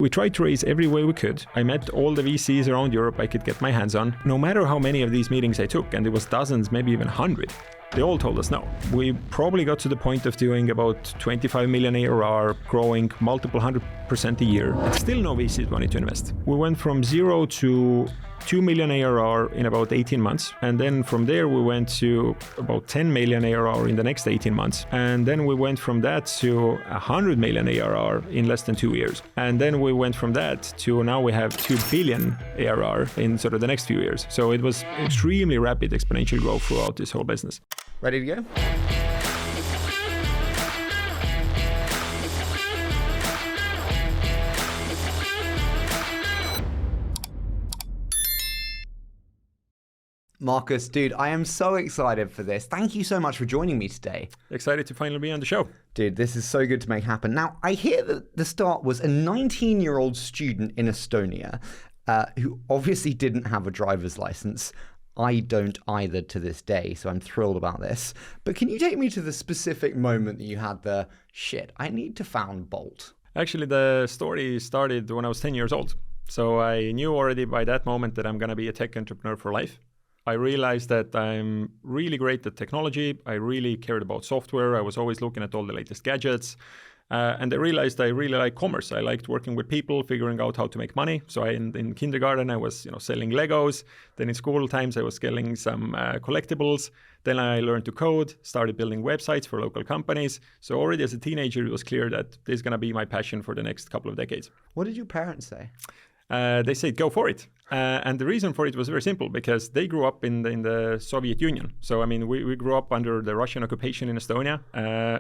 We tried to raise every way we could. I met all the VCs around Europe I could get my hands on. No matter how many of these meetings I took, and it was dozens, maybe even 100, they all told us no. We probably got to the point of doing about 25 million ARR, growing multiple 100% a year, and still no VCs wanted to invest. We went from 0 to 2 million ARR in about 18 months. And then from there, we went to about 10 million ARR in the next 18 months. And then we went from that to 100 million ARR in less than 2 years. And then we went from that to now we have 2 billion ARR in sort of the next few years. So it was extremely rapid exponential growth throughout this whole business. Ready to go? Markus, dude, I am so excited for this. Thank you so much for joining me today. Excited to finally be on the show. Dude, this is so good to make happen. Now, I hear that the start was a 19-year-old student in Estonia who obviously didn't have a driver's license. I don't either to this day, so I'm thrilled about this. But can you take me to the specific moment that you had the, shit, I need to found Bolt? Actually, the story started when I was 10 years old. So I knew already by that moment that I'm going to be a tech entrepreneur for life. I realized that I'm really great at technology. I really cared about software. I was always looking at all the latest gadgets. And I realized I really like commerce. I liked working with people, figuring out how to make money. So in kindergarten, I was selling Legos. Then in school times, I was selling some collectibles. Then I learned to code, started building websites for local companies. So already as a teenager, it was clear that this is going to be my passion for the next couple of decades. What did your parents say? They said, go for it. And the reason for it was very simple, because they grew up in the Soviet Union. So, I mean, we grew up under the Russian occupation in Estonia,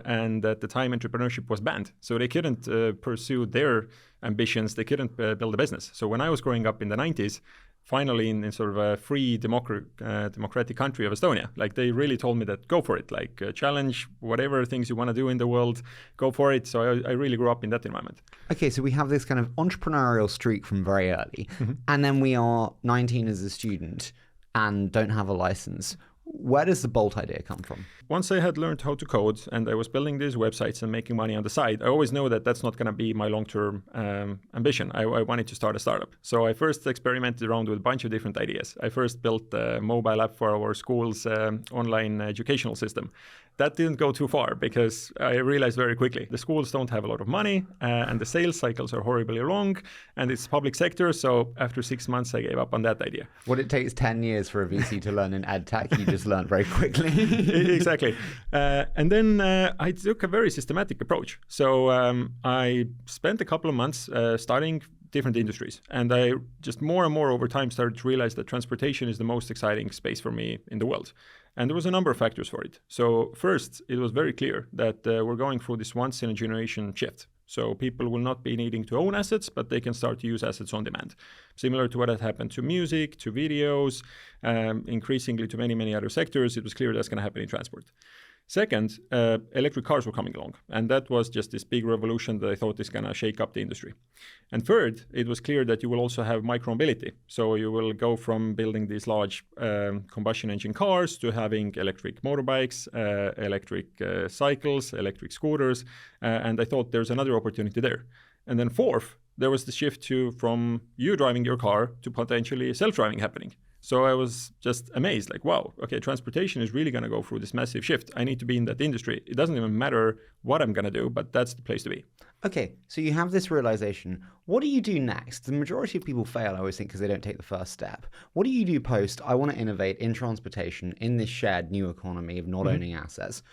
and at the time, entrepreneurship was banned. So they couldn't pursue their ambitions. They couldn't build a business. So when I was growing up in the 90s, finally in sort of a free democratic country of Estonia, like they really told me that go for it, like challenge whatever things you want to do in the world, go for it. So I really grew up in that environment. Okay, so we have this kind of entrepreneurial streak from very early, and then we are 19 as a student and don't have a license. Where does the Bolt idea come from? Once I had learned how to code and I was building these websites and making money on the side, I always know that that's not going to be my long-term ambition. I wanted to start a startup. So I first experimented around with a bunch of different ideas. I first built a mobile app for our school's online educational system. That didn't go too far because I realized very quickly the schools don't have a lot of money and the sales cycles are horribly long and it's public sector. So after 6 months, I gave up on that idea. What it takes 10 years for a VC to learn in ed tech, you just learned very quickly. Exactly. And then I took a very systematic approach. So I spent a couple of months studying different industries. And I just more and more over time started to realize that transportation is the most exciting space for me in the world. And there was a number of factors for it. So first, it was very clear that we're going through this once in a generation shift. So people will not be needing to own assets, but they can start to use assets on demand. Similar to what had happened to music, to videos, increasingly to many, many other sectors, it was clear that's going to happen in transport. Second, electric cars were coming along. And that was just this big revolution that I thought is going to shake up the industry. And third, it was clear that you will also have micromobility. So you will go from building these large combustion engine cars to having electric motorbikes, electric cycles, electric scooters. And I thought there's another opportunity there. And then fourth, there was the shift from you driving your car to potentially self-driving happening. So I was just amazed, like, wow, okay, transportation is really going to go through this massive shift. I need to be in that industry. It doesn't even matter what I'm going to do, but that's the place to be. Okay, so you have this realization. What do you do next? The majority of people fail, I always think, because they don't take the first step. What do you do post, I want to innovate in transportation in this shared new economy of not owning assets?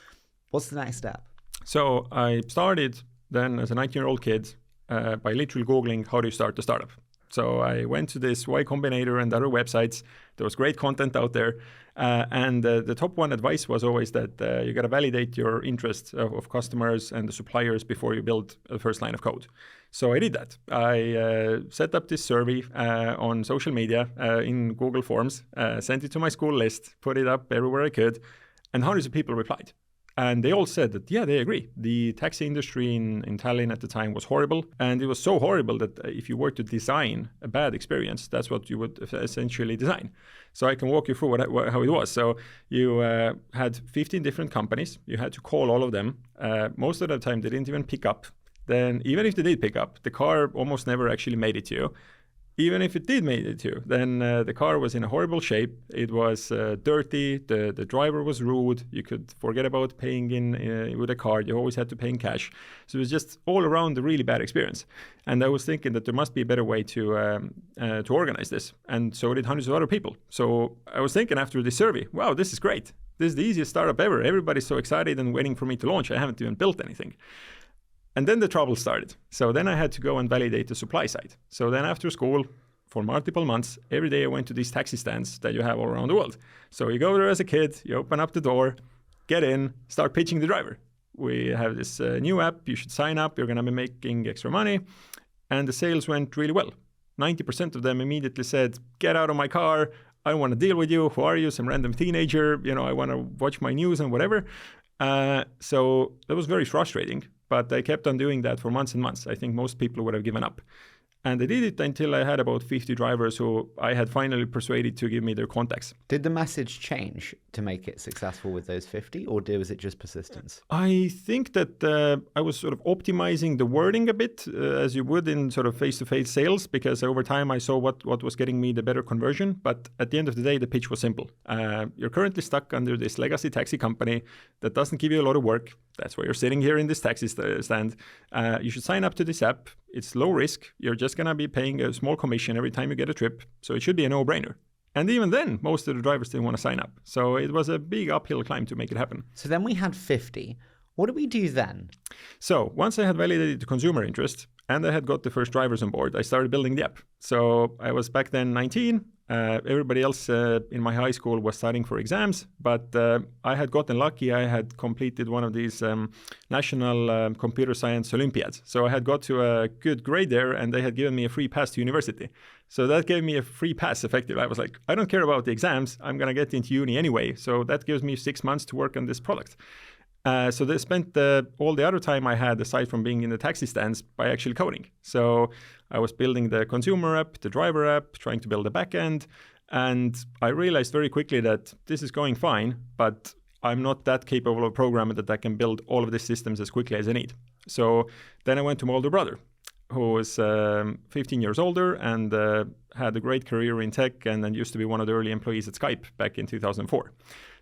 What's the next step? So I started then as a 19-year-old kid by literally Googling, how do you start a startup? So I went to this Y Combinator and other websites. There was great content out there. And the top one advice was always that you got to validate your interest of customers and the suppliers before you build the first line of code. So I did that. I set up this survey on social media in Google Forms, sent it to my school list, put it up everywhere I could, and hundreds of people replied. And they all said that, yeah, they agree. The taxi industry in Tallinn at the time was horrible. And it was so horrible that if you were to design a bad experience, that's what you would essentially design. So I can walk you through how it was. So you had 15 different companies. You had to call all of them. Most of the time, they didn't even pick up. then even if they did pick up, the car almost never actually made it to you. Even if it did make it to you, then the car was in a horrible shape. It was dirty. The driver was rude. You could forget about paying in with a card. You always had to pay in cash. So it was just all around a really bad experience. And I was thinking that there must be a better way to organize this. And so did hundreds of other people. So I was thinking after this survey, wow, this is great. This is the easiest startup ever. Everybody's so excited and waiting for me to launch. I haven't even built anything. And then the trouble started. So then I had to go and validate the supply side. So then after school, for multiple months, every day I went to these taxi stands that you have all around the world. So you go there as a kid, you open up the door, get in, start pitching the driver. We have this new app, you should sign up, you're gonna be making extra money. And the sales went really well. 90% of them immediately said, get out of my car, I don't want to deal with you, who are you, some random teenager, I want to watch my news and whatever. So that was very frustrating. But I kept on doing that for months and months. I think most people would have given up. And I did it until I had about 50 drivers who I had finally persuaded to give me their contacts. Did the message change to make it successful with those 50, or was it just persistence? I think that I was sort of optimizing the wording a bit, as you would in sort of face-to-face sales, because over time I saw what was getting me the better conversion. But at the end of the day, the pitch was simple. You're currently stuck under this legacy taxi company that doesn't give you a lot of work. That's why you're sitting here in this taxi stand. You should sign up to this app. It's low risk. You're just going to be paying a small commission every time you get a trip. So it should be a no-brainer. And even then, most of the drivers didn't want to sign up. So it was a big uphill climb to make it happen. So then we had 50. What did we do then? So once I had validated the consumer interest and I had got the first drivers on board, I started building the app. So I was back then 19. Everybody else in my high school was studying for exams, but I had gotten lucky. I had completed one of these national computer science Olympiads. So I had got to a good grade there and they had given me a free pass to university. So that gave me a free pass effectively. I was like, I don't care about the exams. I'm going to get into uni anyway. So that gives me 6 months to work on this product. So they spent all the other time I had, aside from being in the taxi stands, by actually coding. So I was building the consumer app, the driver app, trying to build the backend. And I realized very quickly that this is going fine, but I'm not that capable of programming that I can build all of these systems as quickly as I need. So then I went to my older brother, who was 15 years older and had a great career in tech and then used to be one of the early employees at Skype back in 2004.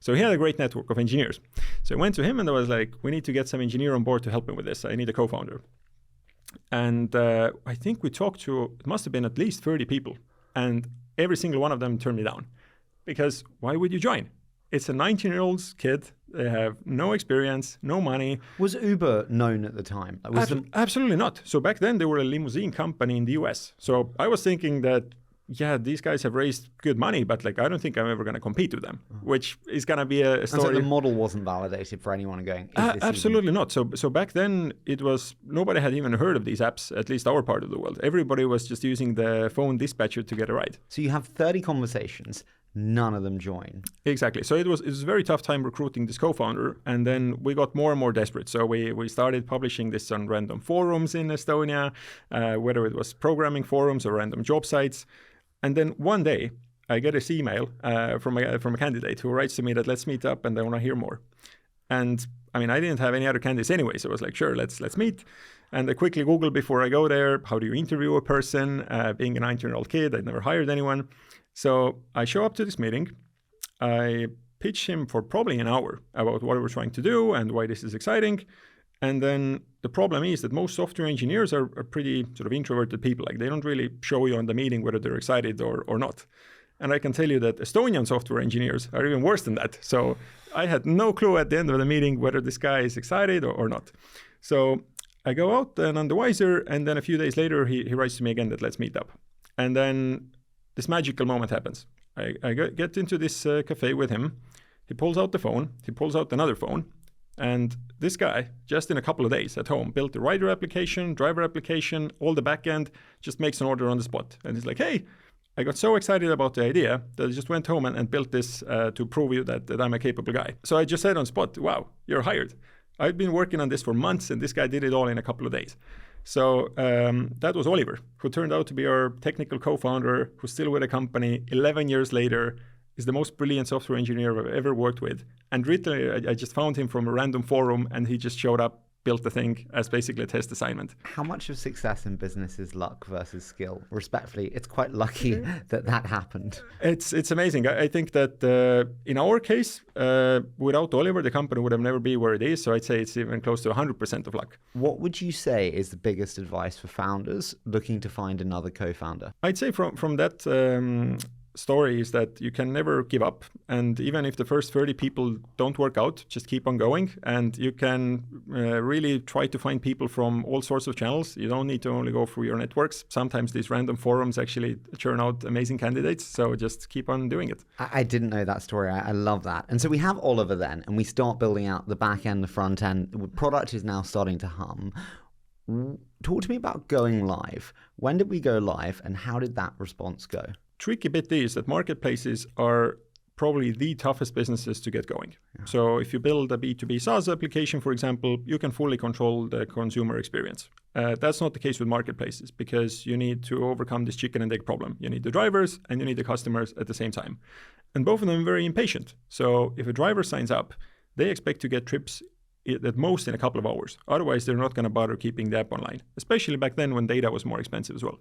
So he had a great network of engineers. So I went to him and I was like, we need to get some engineer on board to help me with this. I need a co-founder. And I think we talked to, it must have been at least 30 people. And every single one of them turned me down. Because why would you join? It's a 19-year-old kid. They have no experience, no money. Was Uber known at the time? Absolutely not. So back then, they were a limousine company in the US. So I was thinking that, yeah, these guys have raised good money, but I don't think I'm ever going to compete with them, which is going to be a story. And so the model wasn't validated for anyone going, absolutely not. So back then, it was, nobody had even heard of these apps, at least our part of the world. Everybody was just using the phone dispatcher to get a ride. So you have 30 conversations. None of them join. Exactly. So it was a very tough time recruiting this co-founder, and then we got more and more desperate. So we started publishing this on random forums in Estonia, whether it was programming forums or random job sites. And then one day, I get this email from a candidate who writes to me that let's meet up and I want to hear more. And I mean, I didn't have any other candidates anyway, so I was like, sure, let's meet. And I quickly Googled before I go there, how do you interview a person? Being a 19-year-old kid, I'd never hired anyone. So I show up to this meeting. I pitch him for probably an hour about what we're trying to do and why this is exciting. And then the problem is that most software engineers are pretty sort of introverted people. They don't really show you on the meeting whether they're excited or not. And I can tell you that Estonian software engineers are even worse than that. So I had no clue at the end of the meeting whether this guy is excited or not. So I go out and I'm the wiser. And then a few days later, he writes to me again that let's meet up. And then this magical moment happens. I get into this cafe with him. He pulls out the phone. He pulls out another phone. And this guy, just in a couple of days at home, built the rider application, driver application, all the backend, just makes an order on the spot. And he's like, hey, I got so excited about the idea that I just went home and built this to prove you that I'm a capable guy. So I just said on spot, wow, you're hired. I've been working on this for months, and this guy did it all in a couple of days. So that was Oliver, who turned out to be our technical co-founder, who's still with the company 11 years later, is the most brilliant software engineer I've ever worked with. And literally, I just found him from a random forum, and he just showed up built the thing as basically a test assignment. How much of success in business is luck versus skill? Respectfully, it's quite lucky that happened. It's amazing. I think that in our case, without Oliver, the company would have never been where it is. So I'd say it's even close to 100% of luck. What would you say is the biggest advice for founders looking to find another co-founder? I'd say from that story is that you can never give up. And even if the first 30 people don't work out, just keep on going. And you can really try to find people from all sorts of channels. You don't need to only go through your networks. Sometimes these random forums actually churn out amazing candidates. So just keep on doing it. I didn't know that story. I love that. And so we have Oliver then, and we start building out the back end, the front end. The product is now starting to hum. Talk to me about going live. When did we go live, and how did that response go? Tricky bit is that marketplaces are probably the toughest businesses to get going. Yeah. So if you build a B2B SaaS application, for example, you can fully control the consumer experience. That's not the case with marketplaces because you need to overcome this chicken and egg problem. You need the drivers and you need the customers at the same time. And both of them are very impatient. So if a driver signs up, they expect to get trips at most in a couple of hours. Otherwise, they're not going to bother keeping the app online, especially back then when data was more expensive as well.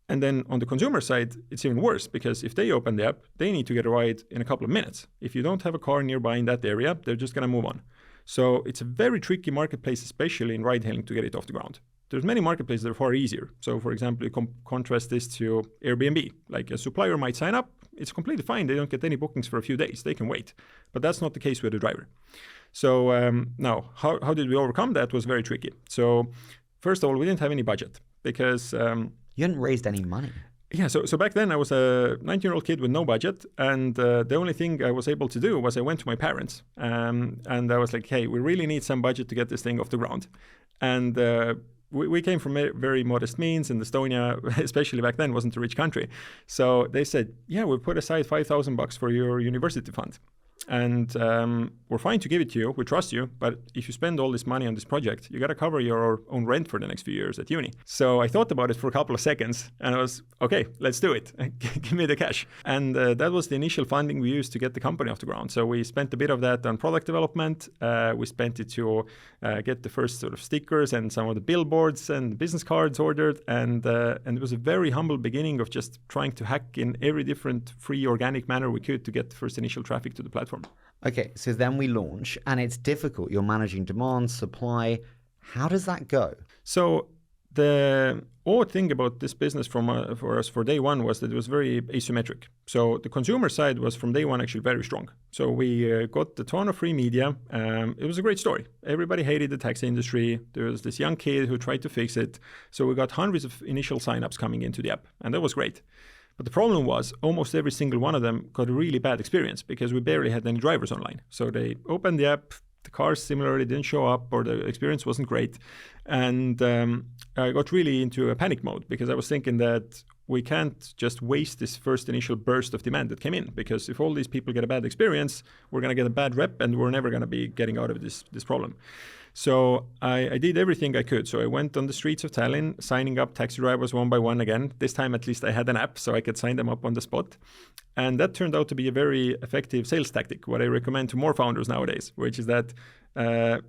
And then on the consumer side, it's even worse because if they open the app, they need to get a ride in a couple of minutes. If you don't have a car nearby in that area, they're just going to move on. So it's a very tricky marketplace, especially in ride-hailing, to get it off the ground. There's many marketplaces that are far easier. So for example, you contrast this to Airbnb. Like a supplier might sign up, it's completely fine. They don't get any bookings for a few days. They can wait. But that's not the case with a driver. So now, how did we overcome that was very tricky. So first of all, we didn't have any budget because... you hadn't raised any money. Yeah, so back then I was a 19-year-old kid with no budget, and the only thing I was able to do was I went to my parents, and I was like, hey, we really need some budget to get this thing off the ground. And we came from very modest means, and Estonia, especially back then, wasn't a rich country. So they said, yeah, we'll put aside $5,000 for your university fund. And we're fine to give it to you. We trust you. But if you spend all this money on this project, you got to cover your own rent for the next few years at uni. So I thought about it for a couple of seconds and I was, okay, let's do it. Give me the cash. And that was the initial funding we used to get the company off the ground. So we spent a bit of that on product development. We spent it to get the first sort of stickers and some of the billboards and business cards ordered. And it was a very humble beginning of just trying to hack in every different free organic manner we could to get the first initial traffic to the platform. Okay, so then we launch and it's difficult. You're managing demand, supply. How does that go? So the odd thing about this business for us for day one was that it was very asymmetric. So the consumer side was from day one actually very strong. So we got a ton of free media. It was a great story. Everybody hated the taxi industry. There was this young kid who tried to fix it. So we got hundreds of initial signups coming into the app, and that was great. But the problem was almost every single one of them got a really bad experience because we barely had any drivers online. So they opened the app, the cars similarly didn't show up or the experience wasn't great. And I got really into a panic mode because I was thinking that we can't just waste this first initial burst of demand that came in, because if all these people get a bad experience, we're going to get a bad rep and we're never going to be getting out of this problem. So I did everything I could. So I went on the streets of Tallinn, signing up taxi drivers one by one again. This time, at least I had an app so I could sign them up on the spot. And that turned out to be a very effective sales tactic, what I recommend to more founders nowadays, which is that I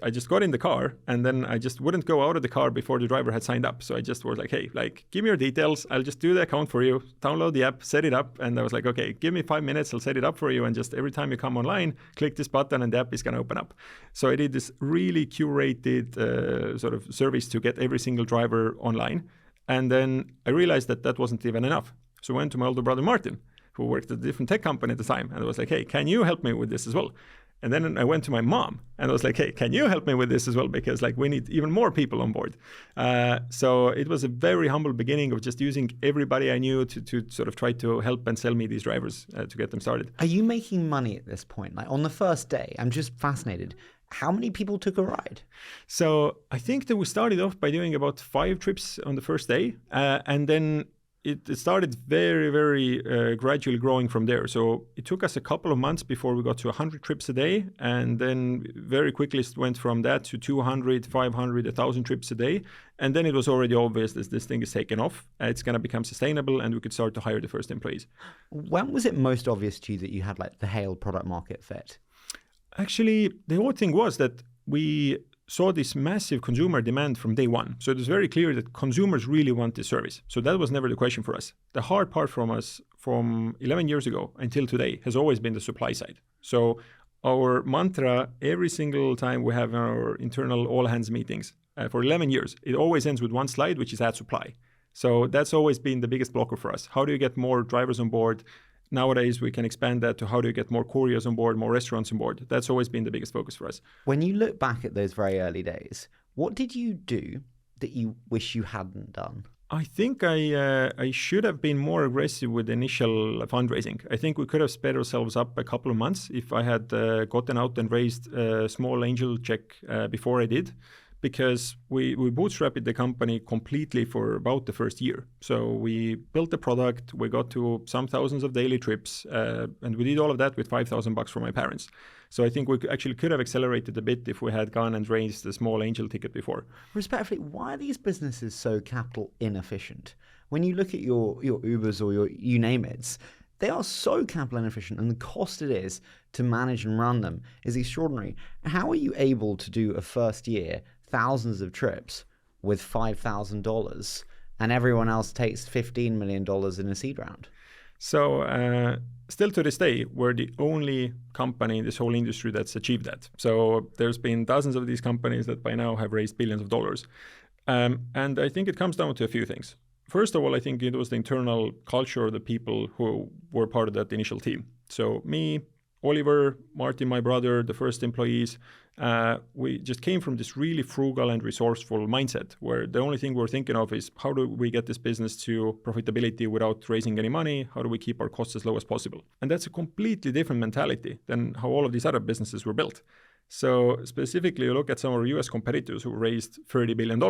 just got in the car and then I just wouldn't go out of the car before the driver had signed up. So I just was like, hey, give me your details. I'll just do the account for you, download the app, set it up. And I was like, okay, give me 5 minutes. I'll set it up for you. And just every time you come online, click this button and the app is going to open up. So I did this really curated sort of service to get every single driver online. And then I realized that wasn't even enough. So I went to my older brother, Martin, who worked at a different tech company at the time. And I was like, hey, can you help me with this as well? And then I went to my mom and I was like, hey, can you help me with this as well? Because we need even more people on board. So it was a very humble beginning of just using everybody I knew to sort of try to help and sell me these drivers to get them started. Are you making money at this point? On the first day, I'm just fascinated. How many people took a ride? So I think that we started off by doing about 5 trips on the first day. And then it started very, very gradually growing from there. So it took us a couple of months before we got to 100 trips a day. And then very quickly it went from that to 200, 500, 1,000 trips a day. And then it was already obvious that this thing is taken off. It's going to become sustainable and we could start to hire the first employees. When was it most obvious to you that you had the Hail product market fit? Actually, the whole thing was that we saw this massive consumer demand from day one. So it was very clear that consumers really want this service. So that was never the question for us. The hard part from us from 11 years ago until today has always been the supply side. So our mantra every single time we have our internal all hands meetings for 11 years, it always ends with one slide, which is add supply. So that's always been the biggest blocker for us. How do you get more drivers on board? Nowadays, we can expand that to how do you get more couriers on board, more restaurants on board. That's always been the biggest focus for us. When you look back at those very early days, what did you do that you wish you hadn't done? I think I should have been more aggressive with initial fundraising. I think we could have sped ourselves up a couple of months if I had gotten out and raised a small angel check before I did, because we bootstrapped the company completely for about the first year. So we built the product, we got to some thousands of daily trips, and we did all of that with $5,000 from my parents. So I think we actually could have accelerated a bit if we had gone and raised a small angel ticket before. Respectfully, why are these businesses so capital inefficient? When you look at your Ubers or your you name it, they are so capital inefficient, and the cost it is to manage and run them is extraordinary. How are you able to do a first year thousands of trips with $5,000 and everyone else takes $15 million in a seed round? So still to this day, we're the only company in this whole industry that's achieved that. So there's been dozens of these companies that by now have raised billions of dollars. And I think it comes down to a few things. First of all, I think it was the internal culture of the people who were part of that initial team. So me, Oliver, Martin, my brother, the first employees, we just came from this really frugal and resourceful mindset where the only thing we're thinking of is how do we get this business to profitability without raising any money? How do we keep our costs as low as possible? And that's a completely different mentality than how all of these other businesses were built. So specifically, you look at some of our US competitors who raised $30 billion.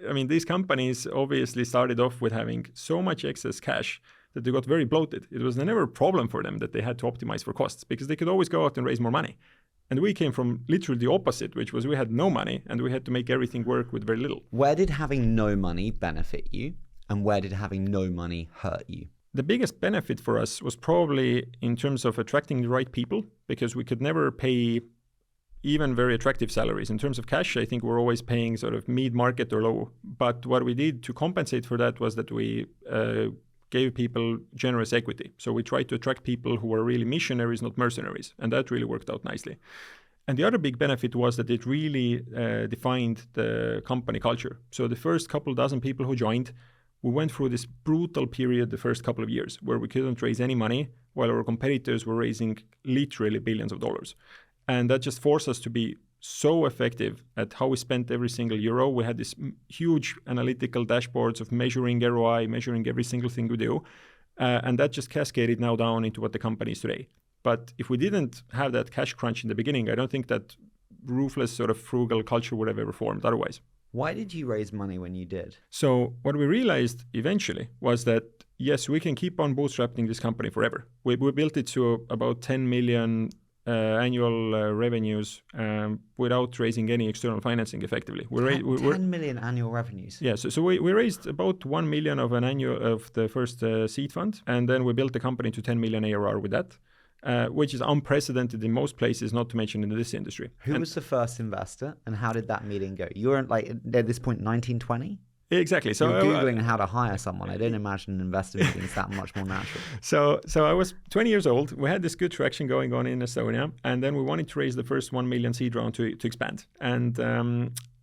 I mean, these companies obviously started off with having so much excess cash that they got very bloated. It was never a problem for them that they had to optimize for costs because they could always go out and raise more money. And we came from literally the opposite, which was we had no money and we had to make everything work with very little. Where did having no money benefit you, and where did having no money hurt you? The biggest benefit for us was probably in terms of attracting the right people, because we could never pay even very attractive salaries. In terms of cash, I think we're always paying sort of mid-market or low. But what we did to compensate for that was that we gave people generous equity. So we tried to attract people who were really missionaries, not mercenaries. And that really worked out nicely. And the other big benefit was that it really defined the company culture. So the first couple dozen people who joined, we went through this brutal period the first couple of years where we couldn't raise any money while our competitors were raising literally billions of dollars. And that just forced us to be so effective at how we spent every single euro. We had this huge analytical dashboards of measuring ROI, measuring every single thing we do. And that just cascaded now down into what the company is today. But if we didn't have that cash crunch in the beginning, I don't think that ruthless sort of frugal culture would have ever formed otherwise. Why did you raise money when you did? So what we realized eventually was that, yes, we can keep on bootstrapping this company forever. We built it to about 10 million annual revenues without raising any external financing effectively. 10 million annual revenues? Yeah, so we raised about 1 million of the first seed fund, and then we built the company to 10 million ARR with that, which is unprecedented in most places, not to mention in this industry. Who was the first investor, and how did that meeting go? You were like at this point 1920? Exactly. So you're Googling how to hire someone. I don't imagine an investor meeting is that much more natural. So I was 20 years old. We had this good traction going on in Estonia, and then we wanted to raise the first 1 million seed round to expand. And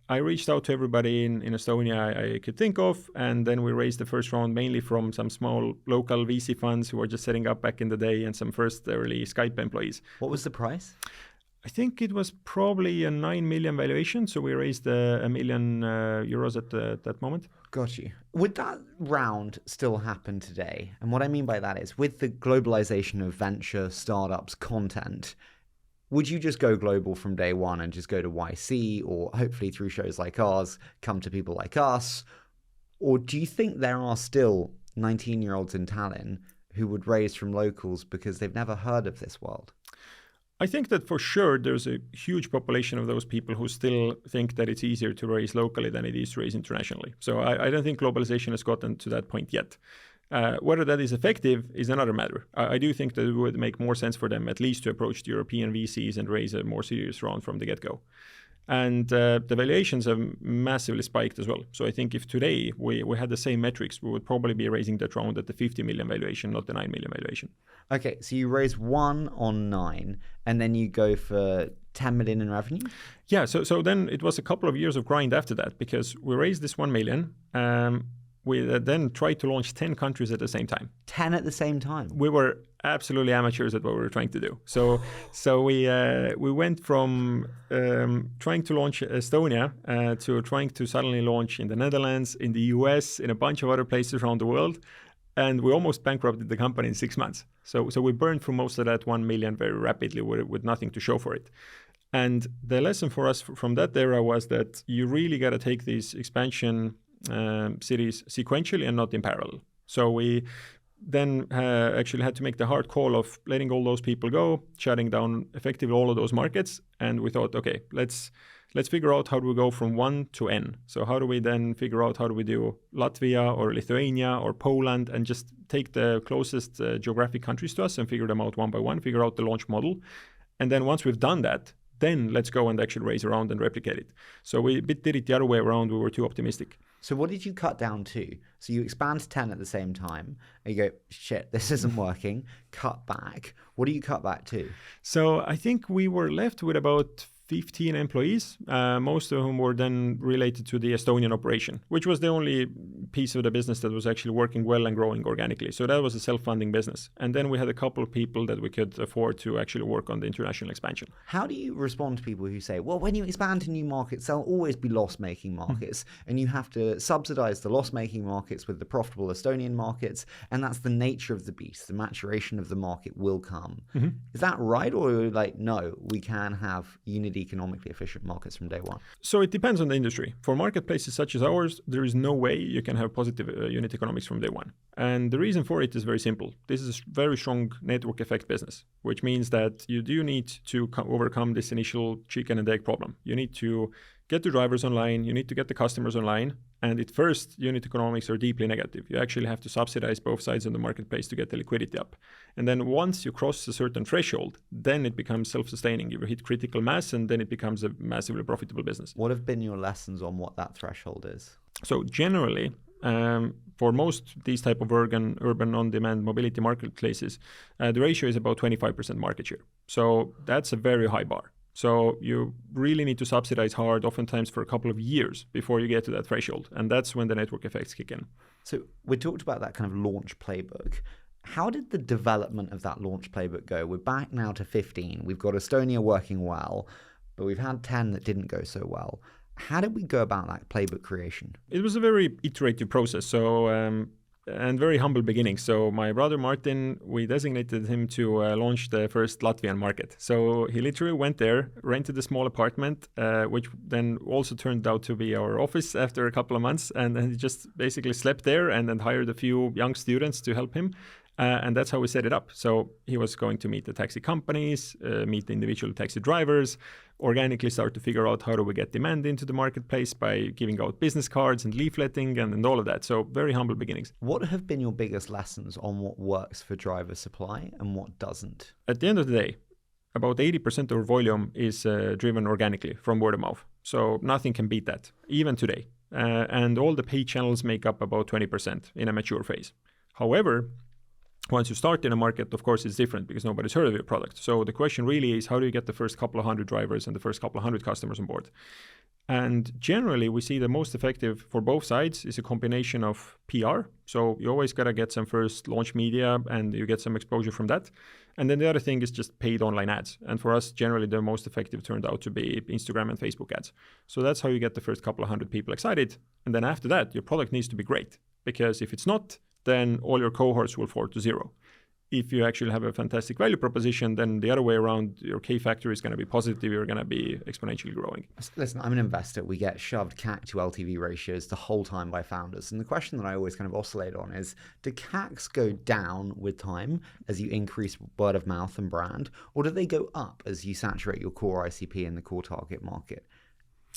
I reached out to everybody in Estonia I could think of, and then we raised the first round mainly from some small local VC funds who were just setting up back in the day, and some first early Skype employees. What was the price? I think it was probably a 9 million valuation. So we raised €1 million at that moment. Got you. Would that round still happen today? And what I mean by that is with the globalization of venture, startups, content, would you just go global from day one and just go to YC, or hopefully through shows like ours, come to people like us? Or do you think there are still 19-year-olds in Tallinn who would raise from locals because they've never heard of this world? I think that for sure there's a huge population of those people who still think that it's easier to raise locally than it is to raise internationally. So I don't think globalization has gotten to that point yet. Whether that is effective is another matter. I do think that it would make more sense for them at least to approach the European VCs and raise a more serious round from the get-go. And the valuations have massively spiked as well. So I think if today we had the same metrics, we would probably be raising that round at the 50 million valuation, not the 9 million valuation. Okay, so you raise 1 on 9, and then you go for 10 million in revenue? Yeah, so then it was a couple of years of grind after that, because we raised this 1 million. We then tried to launch 10 countries at the same time. 10 at the same time? We were absolutely amateurs at what we were trying to do. So we went from trying to launch Estonia to trying to suddenly launch in the Netherlands, in the US, in a bunch of other places around the world. And we almost bankrupted the company in 6 months. So we burned through most of that 1 million very rapidly with nothing to show for it. And the lesson for us from that era was that you really got to take these expansion cities sequentially and not in parallel. So we then actually had to make the hard call of letting all those people go, shutting down effectively all of those markets. And we thought, okay, let's figure out how do we go from 1 to N. So how do we then figure out how do we do Latvia or Lithuania or Poland, and just take the closest geographic countries to us and figure them out one by one, figure out the launch model. And then once we've done that, then let's go and actually raise around and replicate it. So we did it the other way around. We were too optimistic. So what did you cut down to? So you expand to 10 at the same time, and you go, shit, this isn't working, cut back. What do you cut back to? So I think we were left with about 15 employees, most of whom were then related to the Estonian operation, which was the only piece of the business that was actually working well and growing organically. So that was a self-funding business. And then we had a couple of people that we could afford to actually work on the international expansion. How do you respond to people who say, well, when you expand to new markets, there'll always be loss-making markets, and you have to subsidize the loss-making markets with the profitable Estonian markets, and that's the nature of the beast. The maturation of the market will come. Is that right? Or like, no, we can have unit economically efficient markets from day one? So it depends on the industry. For marketplaces such as ours, there is no way you can have positive unit economics from day one. And the reason for it is very simple. This is a very strong network effect business, which means that you do need to overcome this initial chicken and egg problem. You need to get the drivers online, you need to get the customers online, and at first, unit economics are deeply negative. You actually have to subsidize both sides of the marketplace to get the liquidity up. And then once you cross a certain threshold, then it becomes self-sustaining. You hit critical mass, and then it becomes a massively profitable business. What have been your lessons on what that threshold is? So generally, for most these type of urban on-demand mobility marketplaces, the ratio is about 25% market share. So that's a very high bar. So you really need to subsidize hard, oftentimes for a couple of years before you get to that threshold. And that's when the network effects kick in. So we talked about that kind of launch playbook. How did the development of that launch playbook go? We're back now to 15. We've got Estonia working well, but we've had 10 that didn't go so well. How did we go about that playbook creation? It was a very iterative process. So and very humble beginnings. So my brother Martin, we designated him to launch the first Latvian market. So he literally went there, rented a small apartment, which then also turned out to be our office after a couple of months. And then he just basically slept there and then hired a few young students to help him. And that's how we set it up. So he was going to meet the taxi companies, meet the individual taxi drivers, organically start to figure out how do we get demand into the marketplace by giving out business cards and leafletting and all of that. So very humble beginnings. What have been your biggest lessons on what works for driver supply and what doesn't? At the end of the day, about 80% of our volume is driven organically from word of mouth. So nothing can beat that, even today. And all the paid channels make up about 20% in a mature phase. However, once you start in a market, of course, it's different because nobody's heard of your product. So the question really is, how do you get the first couple of hundred drivers and the first couple of hundred customers on board? And generally, we see the most effective for both sides is a combination of PR. So you always got to get some first launch media and you get some exposure from that. And then the other thing is just paid online ads. And for us, generally, the most effective turned out to be Instagram and Facebook ads. So that's how you get the first couple of hundred people excited. And then after that, your product needs to be great. Because if it's not, then all your cohorts will fall to zero. If you actually have a fantastic value proposition, then the other way around, your K factor is going to be positive. You're going to be exponentially growing. Listen, I'm an investor. We get shoved CAC to LTV ratios the whole time by founders. And the question that I always kind of oscillate on is, do CACs go down with time as you increase word of mouth and brand? Or do they go up as you saturate your core ICP and the core target market?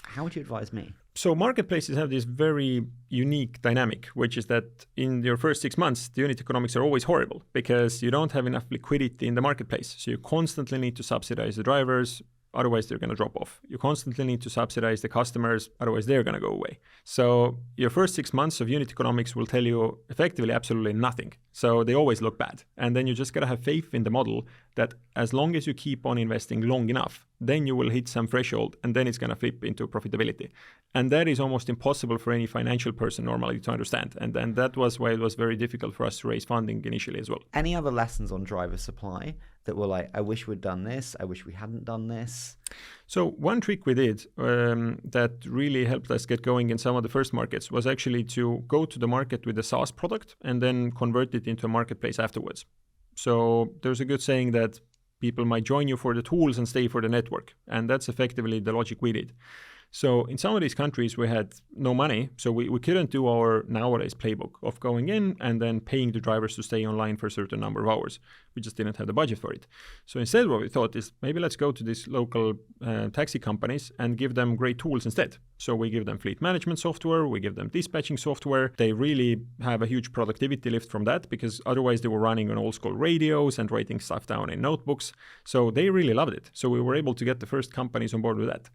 How would you advise me? So marketplaces have this very unique dynamic, which is that in your first 6 months, the unit economics are always horrible because you don't have enough liquidity in the marketplace. So you constantly need to subsidize the drivers, otherwise they're going to drop off. You constantly need to subsidize the customers, otherwise they're going to go away. So your first 6 months of unit economics will tell you effectively absolutely nothing. So they always look bad. And then you just got to have faith in the model that as long as you keep on investing long enough, then you will hit some threshold and then it's going to flip into profitability. And that is almost impossible for any financial person normally to understand. And then that was why it was very difficult for us to raise funding initially as well. Any other lessons on driver supply that were like, I wish we'd done this, I wish we hadn't done this? So one trick we did that really helped us get going in some of the first markets was actually to go to the market with a SaaS product and then convert it into a marketplace afterwards. So there's a good saying that people might join you for the tools and stay for the network. And that's effectively the logic we did. So in some of these countries, we had no money. So we couldn't do our nowadays playbook of going in and then paying the drivers to stay online for a certain number of hours. We just didn't have the budget for it. So instead, what we thought is maybe let's go to these local taxi companies and give them great tools instead. So we give them fleet management software, we give them dispatching software. They really have a huge productivity lift from that because otherwise they were running on old school radios and writing stuff down in notebooks. So they really loved it. So we were able to get the first companies on board with that.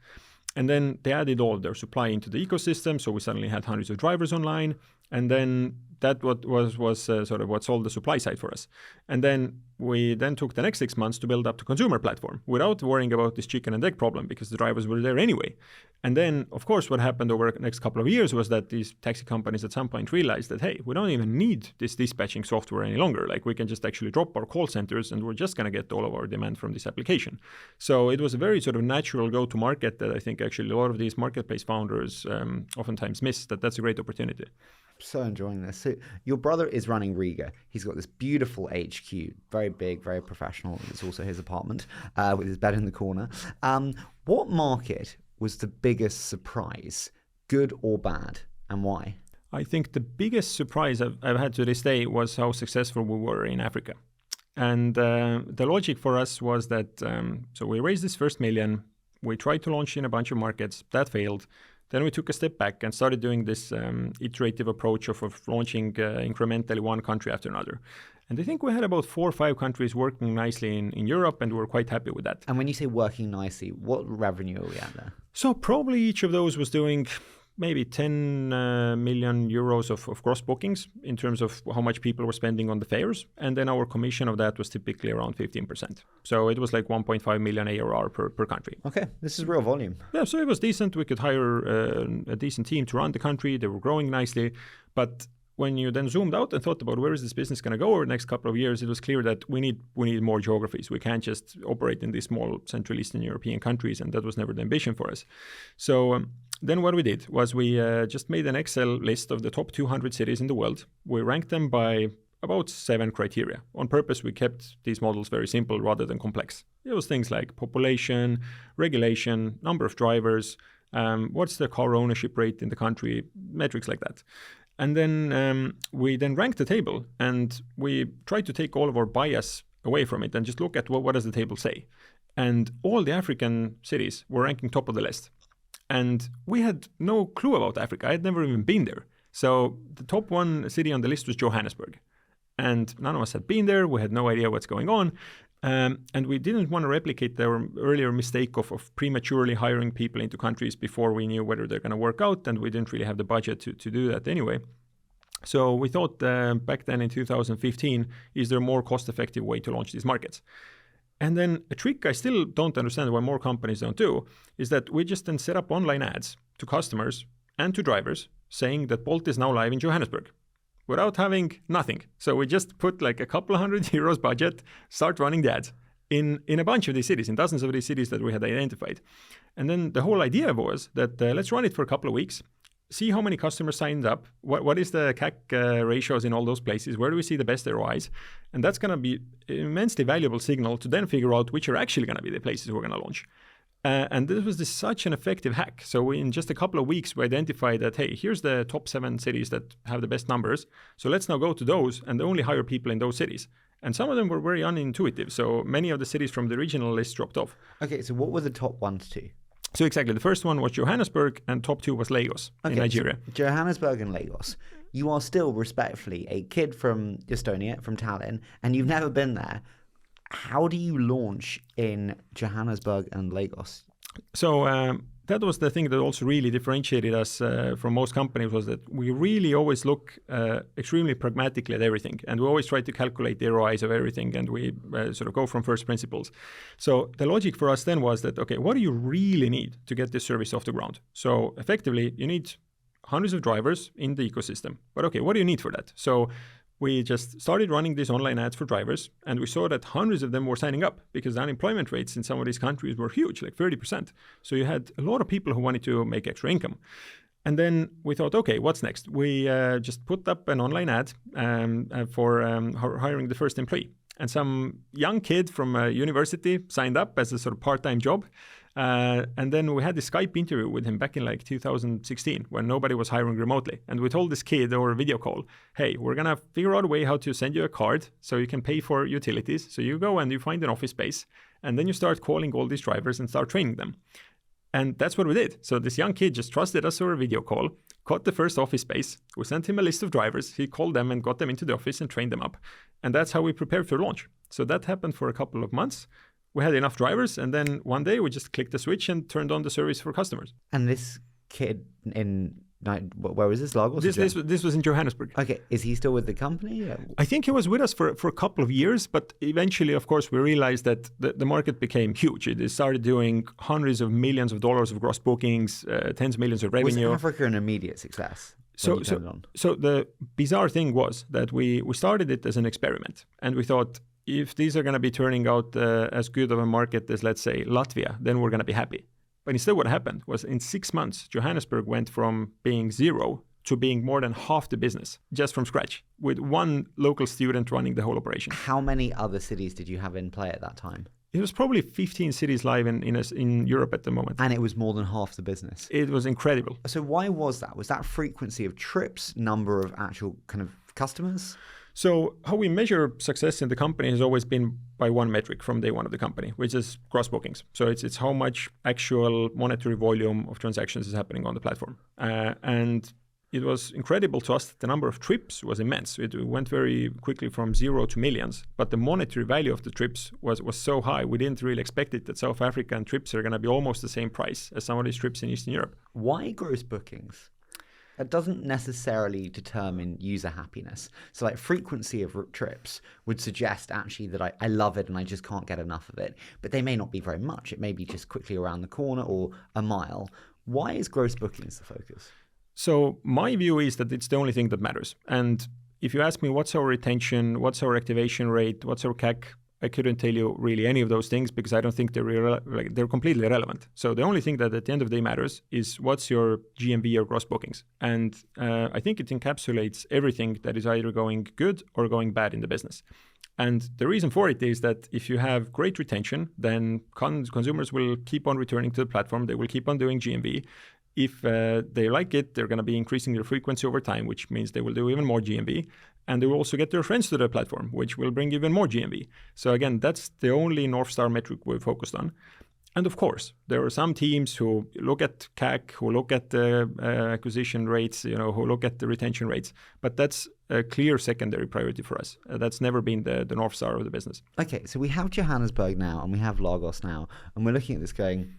And then they added all their supply into the ecosystem. So we suddenly had hundreds of drivers online. And then that was sort of what sold the supply side for us. And then we then took the next 6 months to build up the consumer platform without worrying about this chicken and egg problem because the drivers were there anyway. And then, of course, what happened over the next couple of years was that these taxi companies at some point realized that, hey, we don't even need this dispatching software any longer. Like we can just actually drop our call centers and we're just going to get all of our demand from this application. So it was a very sort of natural go-to-market that I think actually a lot of these marketplace founders oftentimes miss, that's a great opportunity. So enjoying this. So your brother is running Riga. He's got this beautiful HQ, very big, very professional. It's also his apartment with his bed in the corner. What market was the biggest surprise, good or bad, and why? I think the biggest surprise I've had to this day was how successful we were in Africa. And the logic for us was that, so we raised this first $1 million. We tried to launch in a bunch of markets. That failed. Then we took a step back and started doing this iterative approach of launching incrementally one country after another. And I think we had about 4 or 5 countries working nicely in Europe, and we were quite happy with that. And when you say working nicely, what revenue are we at there? So probably each of those was doing maybe 10 million euros of gross bookings in terms of how much people were spending on the fares. And then our commission of that was typically around 15%. So it was like 1.5 million ARR per country. Okay, this is real volume. Yeah, so it was decent. We could hire a decent team to run the country. They were growing nicely. But when you then zoomed out and thought about where is this business going to go over the next couple of years, it was clear that we need more geographies. We can't just operate in these small Central Eastern European countries, and that was never the ambition for us. So then what we did was we just made an Excel list of the top 200 cities in the world. We ranked them by about 7 criteria. On purpose, we kept these models very simple rather than complex. It was things like population, regulation, number of drivers, what's the car ownership rate in the country, metrics like that. And then we then ranked the table and we tried to take all of our bias away from it and just look at what does the table say. And all the African cities were ranking top of the list. And we had no clue about Africa. I had never even been there. So the top 1 city on the list was Johannesburg. And none of us had been there. We had no idea what's going on. And we didn't want to replicate our earlier mistake of prematurely hiring people into countries before we knew whether they're going to work out. And we didn't really have the budget to do that anyway. So we thought back then in 2015, is there a more cost-effective way to launch these markets? And then a trick I still don't understand why more companies don't do is that we just then set up online ads to customers and to drivers saying that Bolt is now live in Johannesburg without having nothing. So we just put like a couple of €100 budget, start running the ads in a bunch of these cities, in dozens of these cities that we had identified. And then the whole idea was that let's run it for a couple of weeks, see how many customers signed up, what is the CAC ratios in all those places, where do we see the best ROIs, and that's going to be an immensely valuable signal to then figure out which are actually going to be the places we're going to launch. And this was such an effective hack. So in just a couple of weeks, we identified that, hey, here's the top 7 cities that have the best numbers. So let's now go to those and only hire people in those cities. And some of them were very unintuitive. So many of the cities from the regional list dropped off. Okay, so what were the top 1 to 2? So exactly, the first one was Johannesburg and top 2 was Lagos in Nigeria. So Johannesburg and Lagos. You are still respectfully a kid from Estonia, from Tallinn, and you've never been there. How do you launch in Johannesburg and Lagos? So that was the thing that also really differentiated us from most companies, was that we really always look extremely pragmatically at everything, and we always try to calculate the ROIs of everything, and we sort of go from first principles. So the logic for us then was that, okay, what do you really need to get this service off the ground? So effectively, you need hundreds of drivers in the ecosystem. But okay, what do you need for that? So we just started running these online ads for drivers, and we saw that hundreds of them were signing up because the unemployment rates in some of these countries were huge, like 30%. So you had a lot of people who wanted to make extra income. And then we thought, okay, what's next? We just put up an online ad for hiring the first employee. And some young kid from a university signed up as a sort of part-time job. And then we had this Skype interview with him back in like 2016 when nobody was hiring remotely. And we told this kid over a video call, hey, we're going to figure out a way how to send you a card so you can pay for utilities. So you go and you find an office space, and then you start calling all these drivers and start training them. And that's what we did. So this young kid just trusted us over a video call, got the first office space. We sent him a list of drivers. He called them and got them into the office and trained them up. And that's how we prepared for launch. So that happened for a couple of months. We had enough drivers, and then one day we just clicked the switch and turned on the service for customers. And this kid where was this? Lagos? This was in Johannesburg. Okay, is he still with the company? I think he was with us for a couple of years, but eventually, of course, we realized that the market became huge. It started doing hundreds of millions of dollars of gross bookings, tens of millions of revenue. Was Africa an immediate success? So the bizarre thing was that we started it as an experiment, and we thought, if these are going to be turning out as good of a market as, let's say, Latvia, then we're going to be happy. But instead what happened was in 6 months, Johannesburg went from being zero to being more than half the business, just from scratch, with one local student running the whole operation. How many other cities did you have in play at that time? It was probably 15 cities live in Europe at the moment. And it was more than half the business. It was incredible. So why was that? Was that frequency of trips, number of actual kind of customers? So how we measure success in the company has always been by one metric from day one of the company, which is gross bookings. So it's how much actual monetary volume of transactions is happening on the platform. And it was incredible to us that the number of trips was immense. It went very quickly from 0 to millions, but the monetary value of the trips was so high. We didn't really expect it, that South African trips are going to be almost the same price as some of these trips in Eastern Europe. Why gross bookings? That doesn't necessarily determine user happiness. So like frequency of trips would suggest actually that I love it and I just can't get enough of it. But they may not be very much. It may be just quickly around the corner or a mile. Why is gross bookings the focus? So my view is that it's the only thing that matters. And if you ask me what's our retention, what's our activation rate, what's our CAC, I couldn't tell you really any of those things because I don't think they're completely irrelevant. So the only thing that at the end of the day matters is what's your GMV or gross bookings. And I think it encapsulates everything that is either going good or going bad in the business. And the reason for it is that if you have great retention, then consumers will keep on returning to the platform. They will keep on doing GMV. If they like it, they're going to be increasing their frequency over time, which means they will do even more GMV. And they will also get their friends to the platform, which will bring even more GMV. So again, that's the only North Star metric we've focused on. And of course, there are some teams who look at CAC, who look at the acquisition rates, who look at the retention rates. But that's a clear secondary priority for us. That's never been the North Star of the business. Okay, so we have Johannesburg now and we have Lagos now. And we're looking at this going,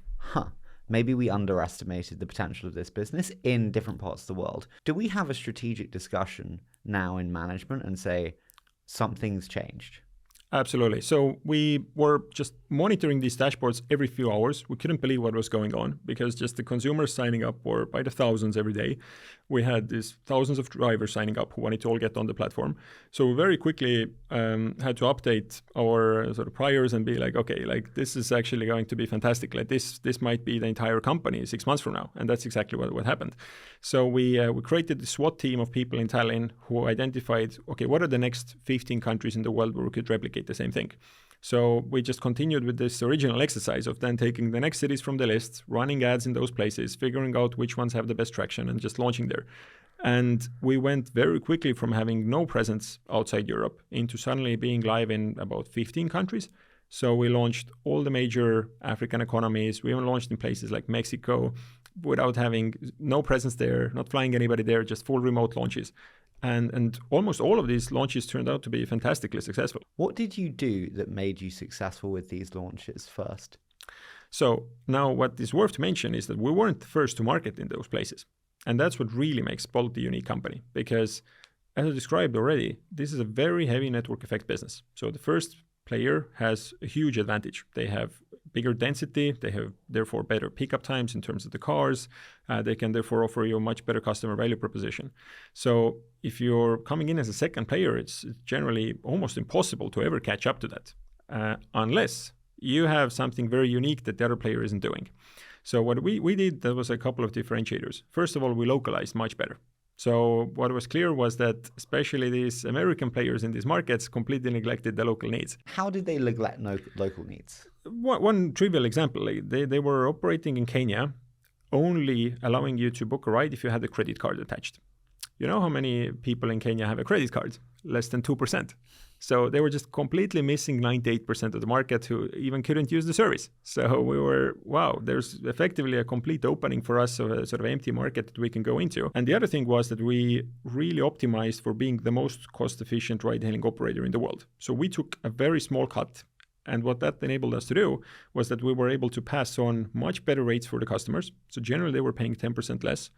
maybe we underestimated the potential of this business in different parts of the world. Do we have a strategic discussion now in management and say something's changed? Absolutely. So we were just monitoring these dashboards every few hours. We couldn't believe what was going on because just the consumers signing up were by the thousands every day. We had these thousands of drivers signing up who wanted to all get on the platform. So we very quickly had to update our sort of priors and be like, okay, like this is actually going to be fantastic. Like this might be the entire company 6 months from now. And that's exactly what happened. So we created the SWAT team of people in Tallinn who identified, okay, what are the next 15 countries in the world where we could replicate the same thing? So we just continued with this original exercise of then taking the next cities from the list, running ads in those places, figuring out which ones have the best traction and just launching there. And we went very quickly from having no presence outside Europe into suddenly being live in about 15 countries. So we launched all the major African economies. We even launched in places like Mexico, without having no presence there, not flying anybody there, just full remote launches. And almost all of these launches turned out to be fantastically successful. What did you do that made you successful with these launches first? So now what is worth to mention is that we weren't the first to market in those places. And that's what really makes Bolt a unique company, because as I described already, this is a very heavy network effect business. So the first player has a huge advantage. They have bigger density. They have therefore better pickup times in terms of the cars. They can therefore offer you a much better customer value proposition. So if you're coming in as a second player, it's generally almost impossible to ever catch up to that, unless you have something very unique that the other player isn't doing. So what we did, there was a couple of differentiators. First of all, we localized much better. So what was clear was that especially these American players in these markets completely neglected the local needs. How did they neglect local needs? One trivial example, they were operating in Kenya, only allowing you to book a ride if you had a credit card attached. You know how many people in Kenya have a credit card? Less than 2%. So they were just completely missing 98% of the market who even couldn't use the service. So we were, wow, there's effectively a complete opening for us of a sort of empty market that we can go into. And the other thing was that we really optimized for being the most cost-efficient ride-hailing operator in the world. So we took a very small cut. And what that enabled us to do was that we were able to pass on much better rates for the customers. So generally they were paying 10% less.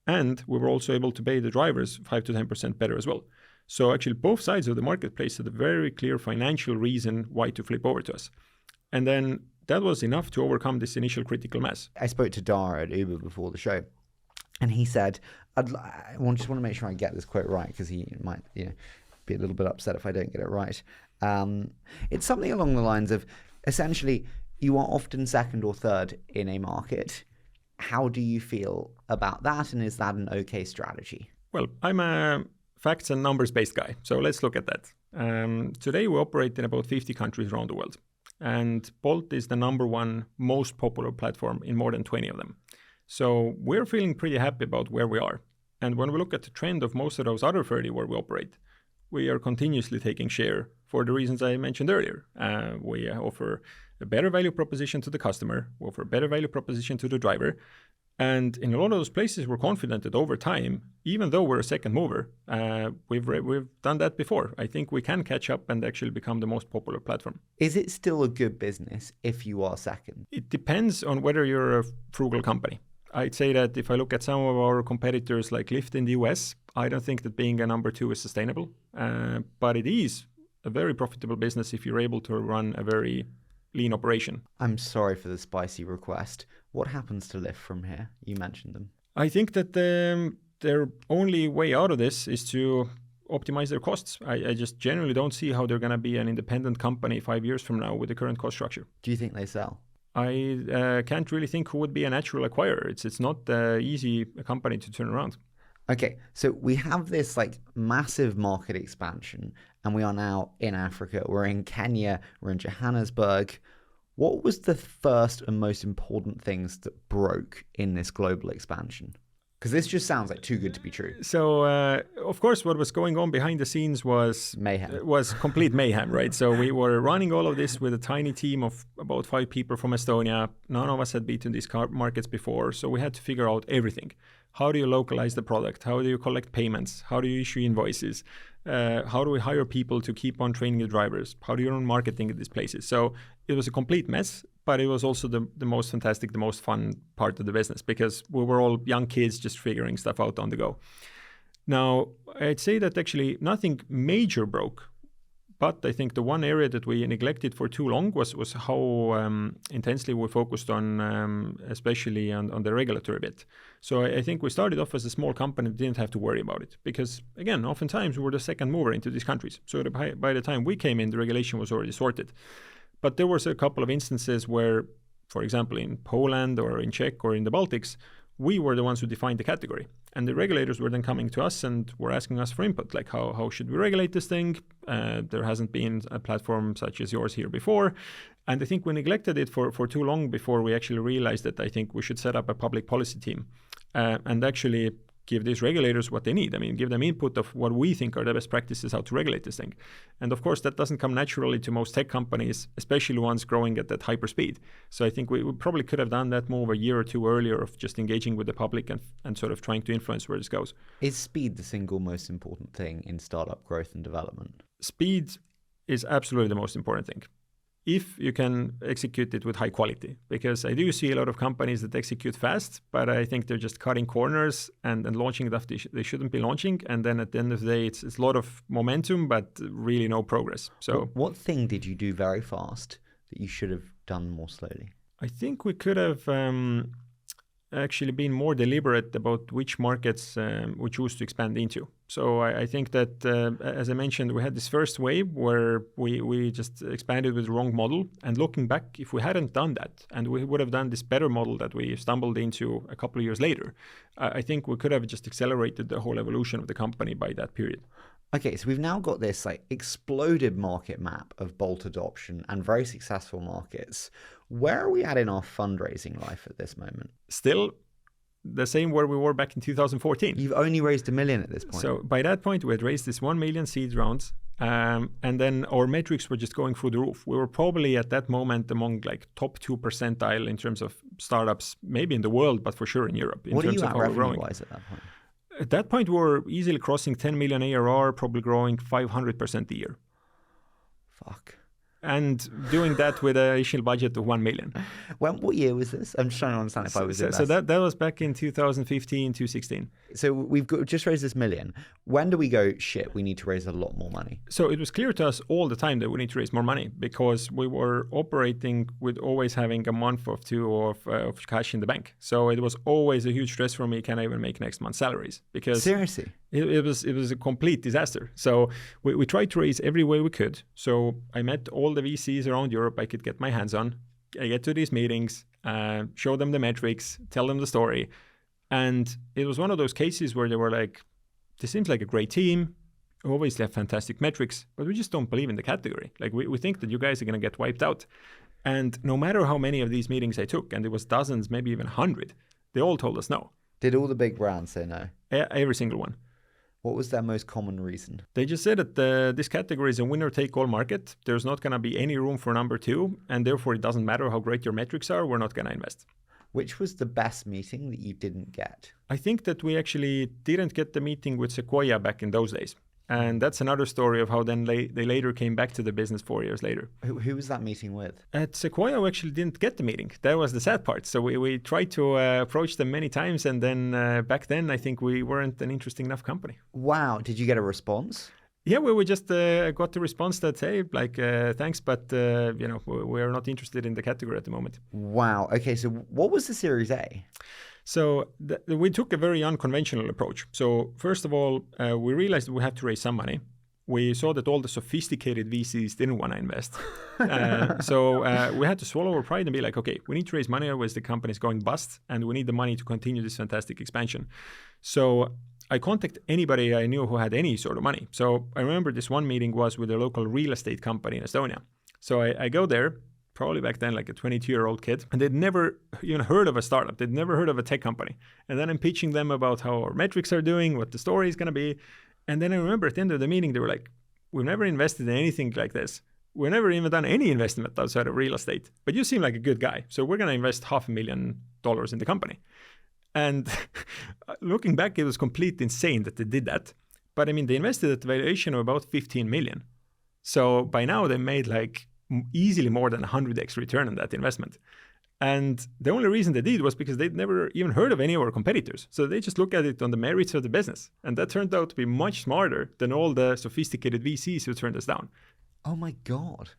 And we were also able to pay the drivers 5 to 10% better as well. So actually both sides of the marketplace had a very clear financial reason why to flip over to us. And then that was enough to overcome this initial critical mass. I spoke to Dara at Uber before the show, and he said, I just want to make sure I get this quote right, because he might be a little bit upset if I don't get it right. It's something along the lines of, essentially, you are often second or third in a market. How do you feel about that, and is that an okay strategy? Well, I'm a facts and numbers-based guy, so let's look at that. Today we operate in about 50 countries around the world, and Bolt is the number one most popular platform in more than 20 of them. So we're feeling pretty happy about where we are. And when we look at the trend of most of those other 30 where we operate, we are continuously taking share for the reasons I mentioned earlier. We offer a better value proposition to the customer, we offer a better value proposition to the driver. And in a lot of those places, we're confident that over time, even though we're a second mover, we've done that before. I think we can catch up and actually become the most popular platform. Is it still a good business if you are second? It depends on whether you're a frugal company. I'd say that if I look at some of our competitors like Lyft in the US, I don't think that being a number two is sustainable. But it is a very profitable business if you're able to run a very lean operation. I'm sorry for the spicy request. What happens to Lyft from here? You mentioned them. I think that their only way out of this is to optimize their costs. I just generally don't see how they're going to be an independent company 5 years from now with the current cost structure. Do you think they sell? I can't really think who would be a natural acquirer. It's not easy a company to turn around. Okay, so we have this like massive market expansion, and we are now in Africa. We're in Kenya, we're in Johannesburg. What was the first and most important things that broke in this global expansion? Because this just sounds like too good to be true. So, of course, what was going on behind the scenes was mayhem. Was complete mayhem, right? So we were running all of this with a tiny team of about 5 people from Estonia. None of us had been in these markets before, so we had to figure out everything. How do you localize the product? How do you collect payments? How do you issue invoices? How do we hire people to keep on training the drivers? How do you run marketing at these places? So it was a complete mess, but it was also the most fantastic, the most fun part of the business, because we were all young kids just figuring stuff out on the go. Now, I'd say that actually nothing major broke, but I think the one area that we neglected for too long was how intensely we focused on, especially on the regulatory bit. So I think we started off as a small company that didn't have to worry about it, because again, oftentimes we were the second mover into these countries. So by the time we came in, the regulation was already sorted. But there was a couple of instances where, for example, in Poland or in Czech or in the Baltics, we were the ones who defined the category. And the regulators were then coming to us and were asking us for input, like how should we regulate this thing? There hasn't been a platform such as yours here before. And I think we neglected it for too long before we actually realized that I think we should set up a public policy team and actually give these regulators what they need. I mean, give them input of what we think are the best practices how to regulate this thing. And of course, that doesn't come naturally to most tech companies, especially ones growing at that hyper speed. So I think we probably could have done that move a year or two earlier of just engaging with the public and sort of trying to influence where this goes. Is speed the single most important thing in startup growth and development? Speed is absolutely the most important thing, if you can execute it with high quality. Because I do see a lot of companies that execute fast, but I think they're just cutting corners and launching stuff they shouldn't be launching. And then at the end of the day, it's a lot of momentum, but really no progress. So what thing did you do very fast that you should have done more slowly? I think we could have actually been more deliberate about which markets we choose to expand into. So I think that, as I mentioned, we had this first wave where we just expanded with the wrong model. And looking back, if we hadn't done that and we would have done this better model that we stumbled into a couple of years later, I think we could have just accelerated the whole evolution of the company by that period. Okay, so we've now got this like exploded market map of Bolt adoption and very successful markets. Where are we at in our fundraising life at this moment? Still the same where we were back in 2014. You've only raised $1 million at this point. So by that point, we had raised this 1 million seed rounds. And then our metrics were just going through the roof. We were probably at that moment among like top 2 percentile in terms of startups, maybe in the world, but for sure in Europe. In what terms are you of at how we're growing. revenue-wise at that point? At that point, we were easily crossing 10 million ARR, probably growing 500% a year. Fuck. And doing that with an initial budget of 1 million. What year was this? I'm just trying to understand if I was So that was back in 2015, 2016. So we've just raised this $1 million. When do we go, shit, we need to raise a lot more money? So it was clear to us all the time that we need to raise more money because we were operating with always having a month or two of cash in the bank. So it was always a huge stress for me, can I even make next month's salaries? Because seriously? It was a complete disaster. So we tried to raise every way we could. So I met all the VCs around Europe I could get my hands on. I get to these meetings, show them the metrics, tell them the story. And it was one of those cases where they were like, this seems like a great team. You obviously have fantastic metrics, but we just don't believe in the category. Like we think that you guys are going to get wiped out. And no matter how many of these meetings I took, and it was dozens, maybe even 100, they all told us no. Did all the big brands say no? Every single one. What was their most common reason? They just said that this category is a winner-take-all market. There's not going to be any room for number two, and therefore it doesn't matter how great your metrics are, we're not going to invest. Which was the best meeting that you didn't get? I think that we actually didn't get the meeting with Sequoia back in those days. And that's another story of how then they later came back to the business 4 years later. Who was that meeting with? At Sequoia, we actually didn't get the meeting. That was the sad part. So we tried to approach them many times. And then back then, I think we weren't an interesting enough company. Wow. Did you get a response? Yeah, we just got the response that, hey, like, thanks, but, we're not interested in the category at the moment. Wow. Okay, so what was the Series A? So we took a very unconventional approach. So first of all, we realized we had to raise some money. We saw that all the sophisticated VCs didn't want to invest. So we had to swallow our pride and be like, okay, we need to raise money, otherwise the company's going bust, and we need the money to continue this fantastic expansion. So I contacted anybody I knew who had any sort of money. So I remember this one meeting was with a local real estate company in Estonia. So I go there, probably back then like a 22-year-old kid, and they'd never even heard of a startup. They'd never heard of a tech company. And then I'm pitching them about how our metrics are doing, what the story is going to be. And then I remember at the end of the meeting, they were like, we've never invested in anything like this. We've never even done any investment outside of real estate, but you seem like a good guy. So we're going to invest $500,000 in the company. And looking back, it was completely insane that they did that. But I mean, they invested at a valuation of about 15 million. So by now they made like easily more than 100x return on that investment. And the only reason they did was because they'd never even heard of any of our competitors. So they just look at it on the merits of the business. And that turned out to be much smarter than all the sophisticated VCs who turned us down. Oh my God.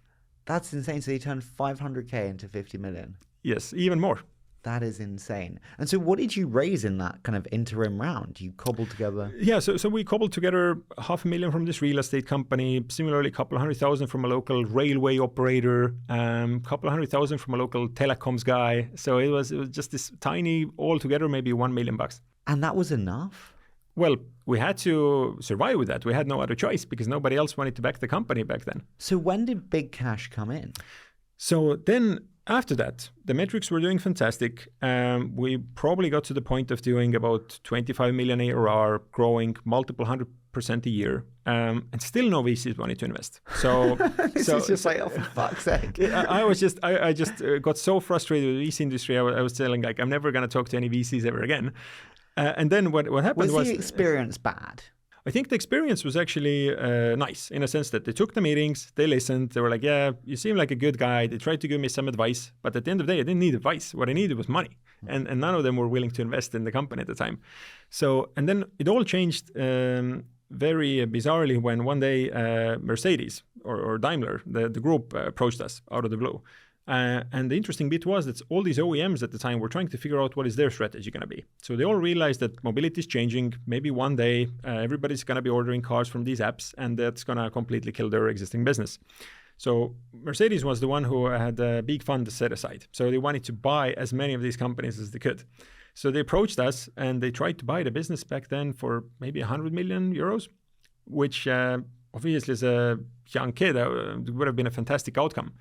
That's insane. So they turned 500K into 50 million. Yes, even more. That is insane. And so what did you raise in that kind of interim round? You cobbled together? Yeah, so we cobbled together $500,000 from this real estate company, similarly a couple of $100,000 from a local railway operator, couple of $100,000 from a local telecoms guy. So it was just this tiny, altogether maybe $1 million. And that was enough? Well, we had to survive with that. We had no other choice because nobody else wanted to back the company back then. So when did big cash come in? So then After that, the metrics were doing fantastic. We probably got to the point of doing about 25 million ARR, growing multiple 100% a year, and still no VCs wanted to invest. So this is just like, oh, for fuck's sake. I just got so frustrated with the VC industry. I was telling like, I'm never going to talk to any VCs ever again. And then what happened was the experience bad? I think the experience was actually nice in a sense that they took the meetings, they listened, they were like, yeah, you seem like a good guy. They tried to give me some advice, but at the end of the day, I didn't need advice. What I needed was money. And none of them were willing to invest in the company at the time. So, and then it all changed very bizarrely when one day Mercedes or Daimler, the group, approached us out of the blue. And the interesting bit was that all these OEMs at the time were trying to figure out what is their strategy going to be. So they all realized that mobility is changing. Maybe one day everybody's going to be ordering cars from these apps, and that's going to completely kill their existing business. So Mercedes was the one who had a big fund set aside. So they wanted to buy as many of these companies as they could. So they approached us and they tried to buy the business back then for maybe 100 million euros, which obviously as a young kid would have been a fantastic outcome.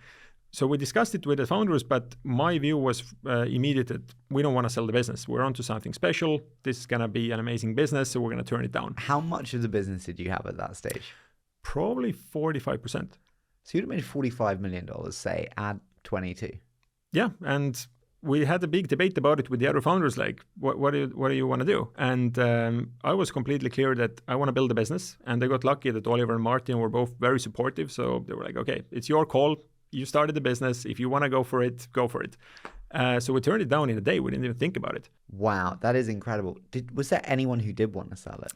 So we discussed it with the founders, but my view was immediate that we don't want to sell the business. We're onto something special. This is going to be an amazing business, so we're going to turn it down. How much of the business did you have at that stage? Probably 45%. So you'd have made $45 million, say, add 22. Yeah, and we had a big debate about it with the other founders, like, what do you want to do? And I was completely clear that I want to build a business, and they got lucky that Oliver and Martin were both very supportive, so they were like, okay, it's your call. You started the business. If you want to go for it, go for it. So we turned it down in a day. We didn't even think about it. Wow, that is incredible. Was there anyone who did want to sell it?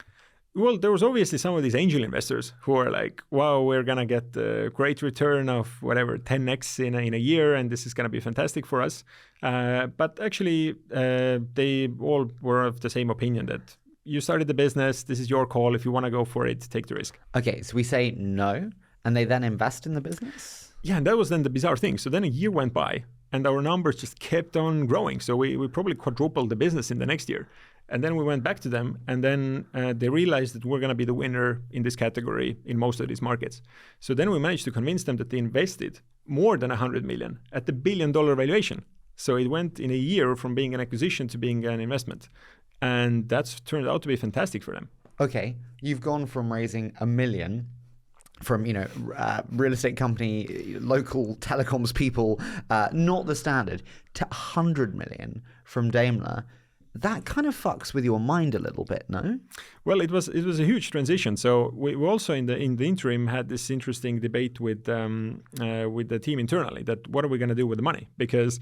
Well, there was obviously some of these angel investors who are like, wow, we're going to get a great return of whatever, 10x in a year, and this is going to be fantastic for us. But actually, they all were of the same opinion that you started the business. This is your call. If you want to go for it, take the risk. Okay, so we say no, and they then invest in the business? Yeah, and that was then the bizarre thing. So then a year went by and our numbers just kept on growing. So we probably quadrupled the business in the next year. And then we went back to them and then they realized that we're going to be the winner in this category in most of these markets. So then we managed to convince them that they invested more than 100 million at the $1 billion valuation. So it went in a year from being an acquisition to being an investment. And that's turned out to be fantastic for them. Okay, you've gone from raising $1 million from, real estate company, local telecoms people, not the standard, to 100 million from Daimler. That kind of fucks with your mind a little bit, no? Well, it was a huge transition. So we also in the interim had this interesting debate with the team internally that what are we going to do with the money? Because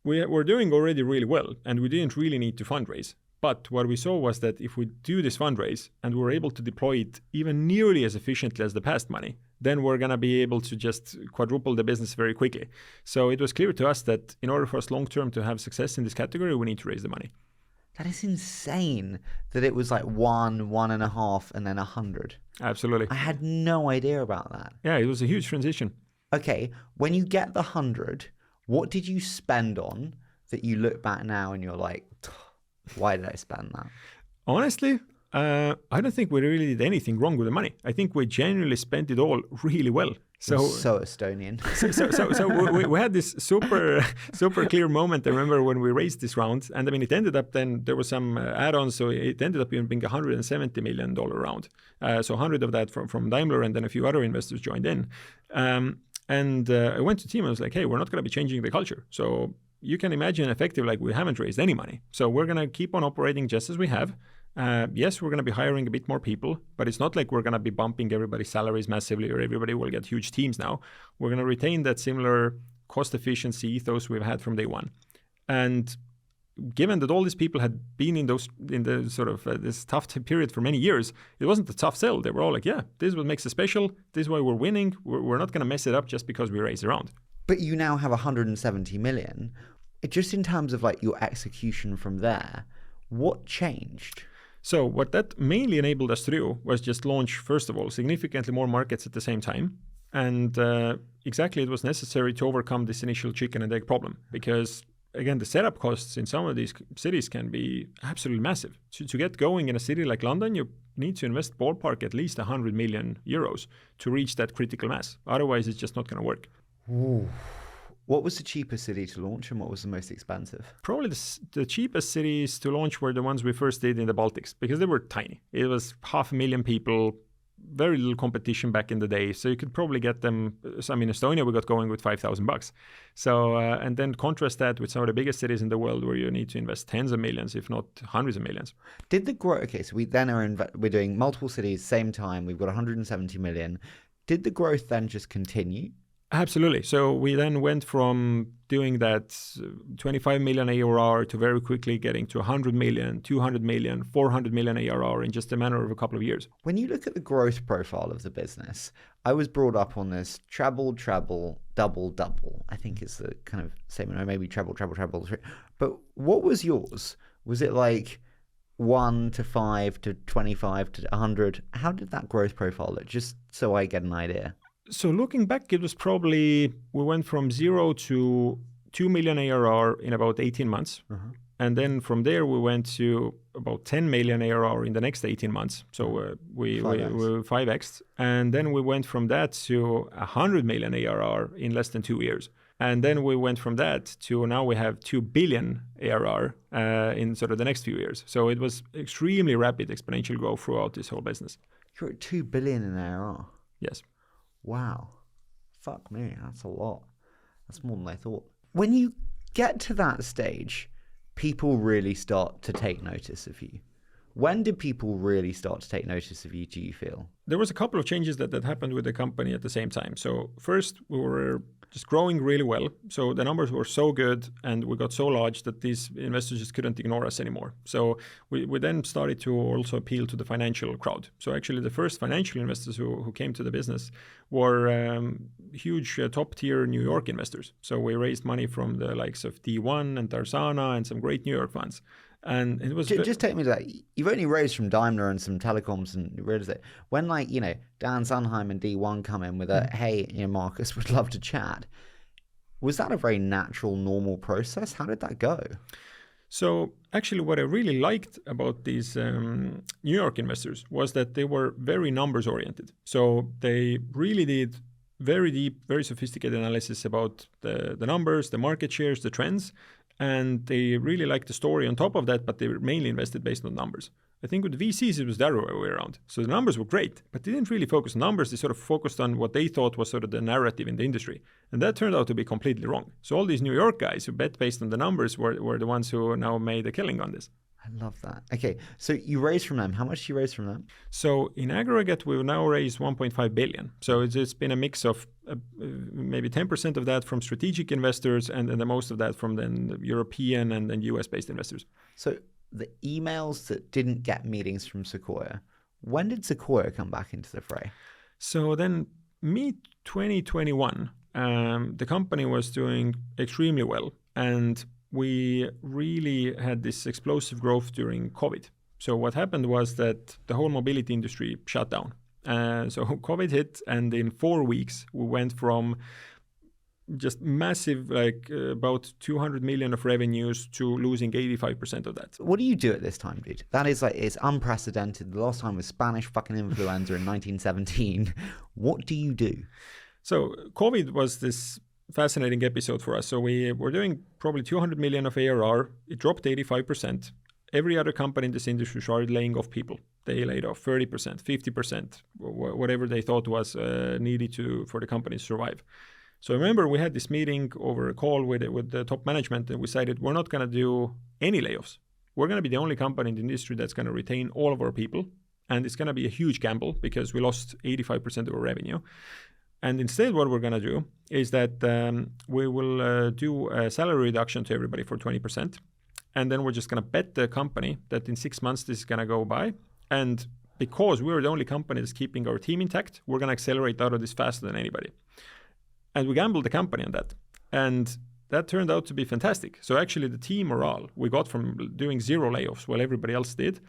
we're doing already really well and we didn't really need to fundraise. But what we saw was that if we do this fundraise and we're able to deploy it even nearly as efficiently as the past money, then we're going to be able to just quadruple the business very quickly. So it was clear to us that in order for us long-term to have success in this category, we need to raise the money. That is insane that it was like 1.5, and then 100. Absolutely. I had no idea about that. Yeah, it was a huge transition. Okay, when you get the 100, what did you spend on that you look back now and you're like, why did I spend that? Honestly, I don't think we really did anything wrong with the money. I think we genuinely spent it all really well. So Estonian. So we had this super clear moment. I remember when we raised this round, and I mean, it ended up then there was some add-ons, so it ended up being $170 million round. So 100 of that from Daimler, and then a few other investors joined in. And I went to the team and I was like, hey, we're not going to be changing the culture. So you can imagine effectively like we haven't raised any money. So we're going to keep on operating just as we have. Yes, we're going to be hiring a bit more people, but it's not like we're going to be bumping everybody's salaries massively or everybody will get huge teams now. We're going to retain that similar cost efficiency ethos we've had from day one. And given that all these people had been in the sort of this tough period for many years, it wasn't a tough sell. They were all like, yeah, this is what makes us special. This is why we're winning. We're not going to mess it up just because we raise a round. But you now have 170 million. Just in terms of like your execution from there, what changed? So what that mainly enabled us to do was just launch, first of all, significantly more markets at the same time. And exactly it was necessary to overcome this initial chicken and egg problem because, again, the setup costs in some of these cities can be absolutely massive. To get going in a city like London, you need to invest ballpark at least 100 million euros to reach that critical mass. Otherwise, it's just not going to work. Ooh. What was the cheapest city to launch and what was the most expensive? Probably the cheapest cities to launch were the ones we first did in the Baltics because they were tiny. It was 500,000 people, very little competition back in the day. So you could probably get them. So, I mean, Estonia, we got going with $5,000. So, and then contrast that with some of the biggest cities in the world where you need to invest tens of millions, if not hundreds of millions. Did the growth, okay, so we then we're doing multiple cities, same time, we've got 170 million. Did the growth then just continue? Absolutely. So we then went from doing that 25 million ARR to very quickly getting to 100 million, 200 million, 400 million ARR in just a matter of a couple of years. When you look at the growth profile of the business, I was brought up on this treble, double. I think it's the kind of same, or maybe treble. But what was yours? Was it like 1 to 5 to 25 to 100? How did that growth profile look? Just so I get an idea. So looking back, it was probably, we went from 0 to 2 million ARR in about 18 months. And then from there, we went to about 10 million ARR in the next 18 months. So we 5x. And then we went from that to 100 million ARR in less than 2 years. And then we went from that to now we have 2 billion ARR in sort of the next few years. So it was extremely rapid exponential growth throughout this whole business. You're at 2 billion in ARR. Yes. Wow. Fuck me. That's a lot. That's more than I thought. When you get to that stage, people really start to take notice of you. When did people really start to take notice of you, do you feel? There was a couple of changes that happened with the company at the same time. So first, we were just growing really well. So the numbers were so good and we got so large that these investors just couldn't ignore us anymore. So we then started to also appeal to the financial crowd. So actually the first financial investors who came to the business were huge top tier New York investors. So we raised money from the likes of D1 and Tarzana and some great New York funds. And it was just take me to that. You've only raised from Daimler and some telecoms and real estate. When Dan Sunheim and D1 come in with a, hey, Markus, would love to chat. Was that a very natural, normal process? How did that go? So actually what I really liked about these New York investors was that they were very numbers oriented. So they really did very deep, very sophisticated analysis about the numbers, the market shares, the trends. And they really liked the story on top of that, but they were mainly invested based on numbers. I think with VCs, it was the other way around. So the numbers were great, but they didn't really focus on numbers. They sort of focused on what they thought was sort of the narrative in the industry. And that turned out to be completely wrong. So all these New York guys who bet based on the numbers were the ones who now made a killing on this. I love that. Okay, so you raised from them. How much did you raise from them? So in aggregate, we've now raised 1.5 billion. So it's been a mix of maybe 10% of that from strategic investors and the most of that from then European and US-based investors. So the emails that didn't get meetings from Sequoia, when did Sequoia come back into the fray? So then mid-2021, the company was doing extremely well. And we really had this explosive growth during COVID. So what happened was that the whole mobility industry shut down. So COVID hit, and in 4 weeks, we went from just massive, about 200 million of revenues to losing 85% of that. What do you do at this time, dude? That is it's unprecedented. The last time was Spanish fucking influenza in 1917. What do you do? So COVID was this fascinating episode for us. So we were doing probably 200 million of ARR. It dropped 85%. Every other company in this industry started laying off people. They laid off 30%, 50%, whatever they thought was needed for the company to survive. So I remember we had this meeting over a call with the top management, and we decided we're not going to do any layoffs. We're going to be the only company in the industry that's going to retain all of our people. And it's going to be a huge gamble because we lost 85% of our revenue. And instead, what we're going to do is that we will do a salary reduction to everybody for 20%. And then we're just going to bet the company that in 6 months this is going to go by. And because we're the only company that's keeping our team intact, we're going to accelerate out of this faster than anybody. And we gambled the company on that. And that turned out to be fantastic. So actually the team morale we got from doing 0 layoffs while everybody else did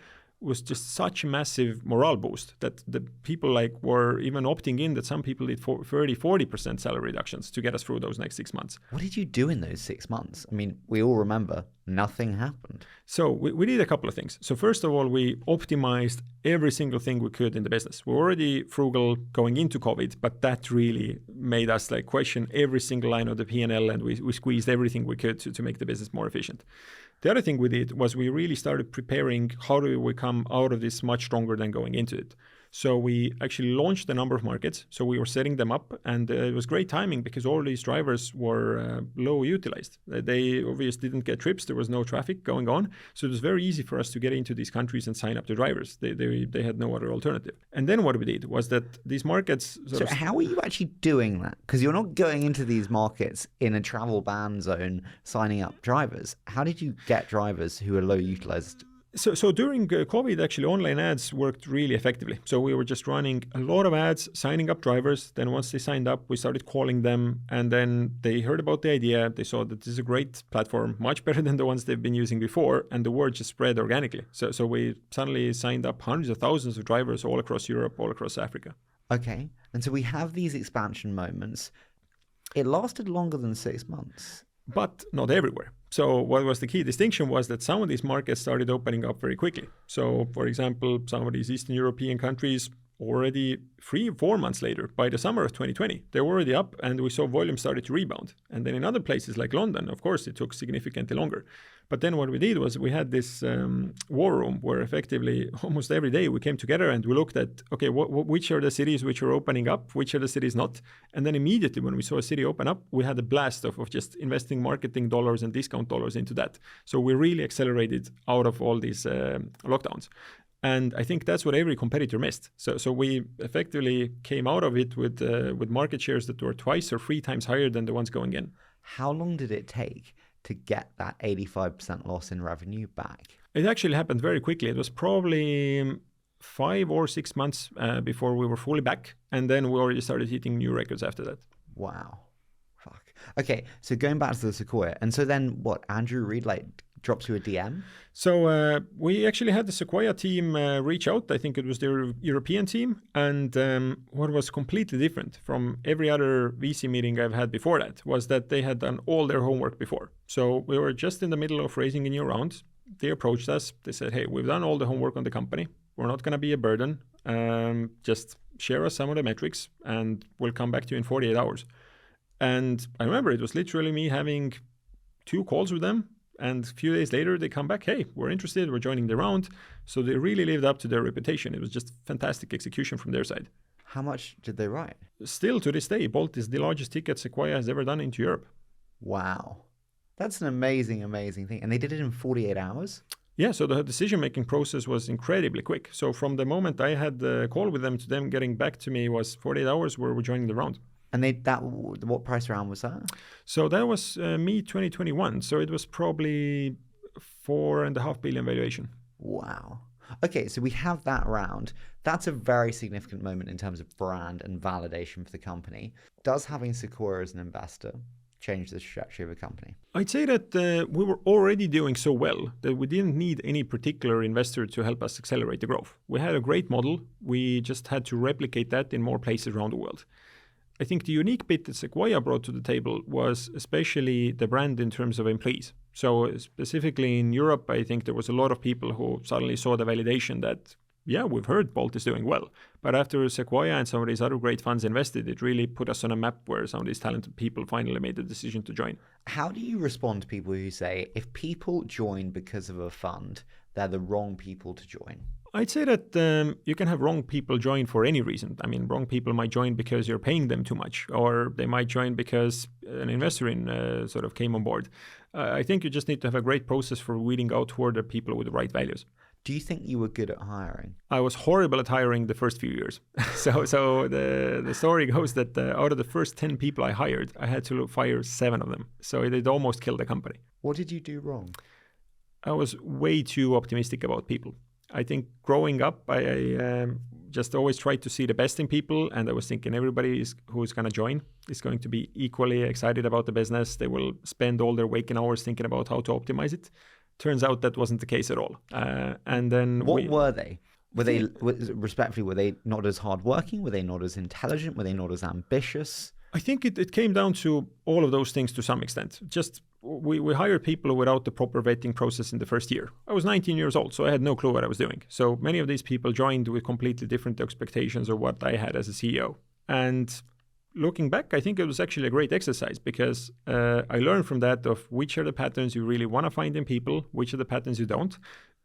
was just such a massive morale boost that the people like were even opting in, that some people did 30-40% salary reductions to get us through those next 6 months. What did you do in those 6 months? I mean, we all remember nothing happened. So we did a couple of things. So first of all, we optimized every single thing we could in the business. We're already frugal going into COVID, but that really made us like question every single line of the P&L, and we squeezed everything we could to make the business more efficient. The other thing we did was we really started preparing how do we come out of this much stronger than going into it. So we actually launched a number of markets. So we were setting them up, and it was great timing because all these drivers were low utilized. They obviously didn't get trips. There was no traffic going on. So it was very easy for us to get into these countries and sign up the drivers. They had no other alternative. And then what we did was that these markets... So how are you actually doing that? Because you're not going into these markets in a travel ban zone signing up drivers. How did you get drivers who are low utilized? So during COVID, actually, online ads worked really effectively. So we were just running a lot of ads, signing up drivers. Then once they signed up, we started calling them. And then they heard about the idea. They saw that this is a great platform, much better than the ones they've been using before. And the word just spread organically. So we suddenly signed up hundreds of thousands of drivers all across Europe, all across Africa. Okay. And so we have these expansion moments. It lasted longer than 6 months. But not everywhere. So what was the key distinction was that some of these markets started opening up very quickly. So for example, some of these Eastern European countries already 3-4 months later, by the summer of 2020, they were already up, and we saw volume started to rebound. And then in other places like London, of course, it took significantly longer. But then what we did was we had this war room where effectively almost every day we came together and we looked at, okay, which are the cities which are opening up, which are the cities not. And then immediately when we saw a city open up, we had a blast of just investing marketing dollars and discount dollars into that. So we really accelerated out of all these lockdowns. And I think that's what every competitor missed. So we effectively came out of it with market shares that were 2 or 3 times higher than the ones going in. How long did it take to get that 85% loss in revenue back? It actually happened very quickly. It was probably 5 or 6 months before we were fully back. And then we already started hitting new records after that. Wow. Fuck. Okay, so going back to the Sequoia. And so then what, Andrew Reid drops you a DM? So we actually had the Sequoia team reach out. I think it was their European team. And what was completely different from every other VC meeting I've had before that was that they had done all their homework before. So we were just in the middle of raising a new round. They approached us. They said, hey, we've done all the homework on the company. We're not going to be a burden. Just share us some of the metrics and we'll come back to you in 48 hours. And I remember it was literally me having 2 calls with them. And a few days later, they come back, hey, we're interested, we're joining the round. So they really lived up to their reputation. It was just fantastic execution from their side. How much did they write? Still to this day, Bolt is the largest ticket Sequoia has ever done into Europe. Wow. That's an amazing, amazing thing. And they did it in 48 hours? Yeah, so the decision-making process was incredibly quick. So from the moment I had the call with them to them getting back to me was 48 hours where we're joining the round. And what price round was that? So that was me 2021. So it was probably 4.5 billion valuation. Wow. Okay, so we have that round. That's a very significant moment in terms of brand and validation for the company. Does having Sequoia as an investor change the trajectory of a company? I'd say that we were already doing so well that we didn't need any particular investor to help us accelerate the growth. We had a great model. We just had to replicate that in more places around the world. I think the unique bit that Sequoia brought to the table was especially the brand in terms of employees. So specifically in Europe, I think there was a lot of people who suddenly saw the validation that, yeah, we've heard Bolt is doing well. But after Sequoia and some of these other great funds invested, it really put us on a map where some of these talented people finally made the decision to join. How do you respond to people who say, if people join because of a fund, they're the wrong people to join? I'd say that you can have wrong people join for any reason. I mean, wrong people might join because you're paying them too much, or they might join because an investor sort of came on board. I think you just need to have a great process for weeding out who are the people with the right values. Do you think you were good at hiring? I was horrible at hiring the first few years. So the story goes that out of the first 10 people I hired, I had to fire 7 of them. So it almost killed the company. What did you do wrong? I was way too optimistic about people. I think growing up, I just always tried to see the best in people. And I was thinking everybody who's going to join is going to be equally excited about the business. They will spend all their waking hours thinking about how to optimize it. Turns out that wasn't the case at all. And then what were they? Were they, respectfully, were they not as hardworking? Were they not as intelligent? Were they not as ambitious? I think it came down to all of those things to some extent. Just we hired people without the proper vetting process in the first year. I was 19 years old, so I had no clue what I was doing. So many of these people joined with completely different expectations of what I had as a CEO. And looking back, I think it was actually a great exercise because I learned from that of which are the patterns you really want to find in people, which are the patterns you don't.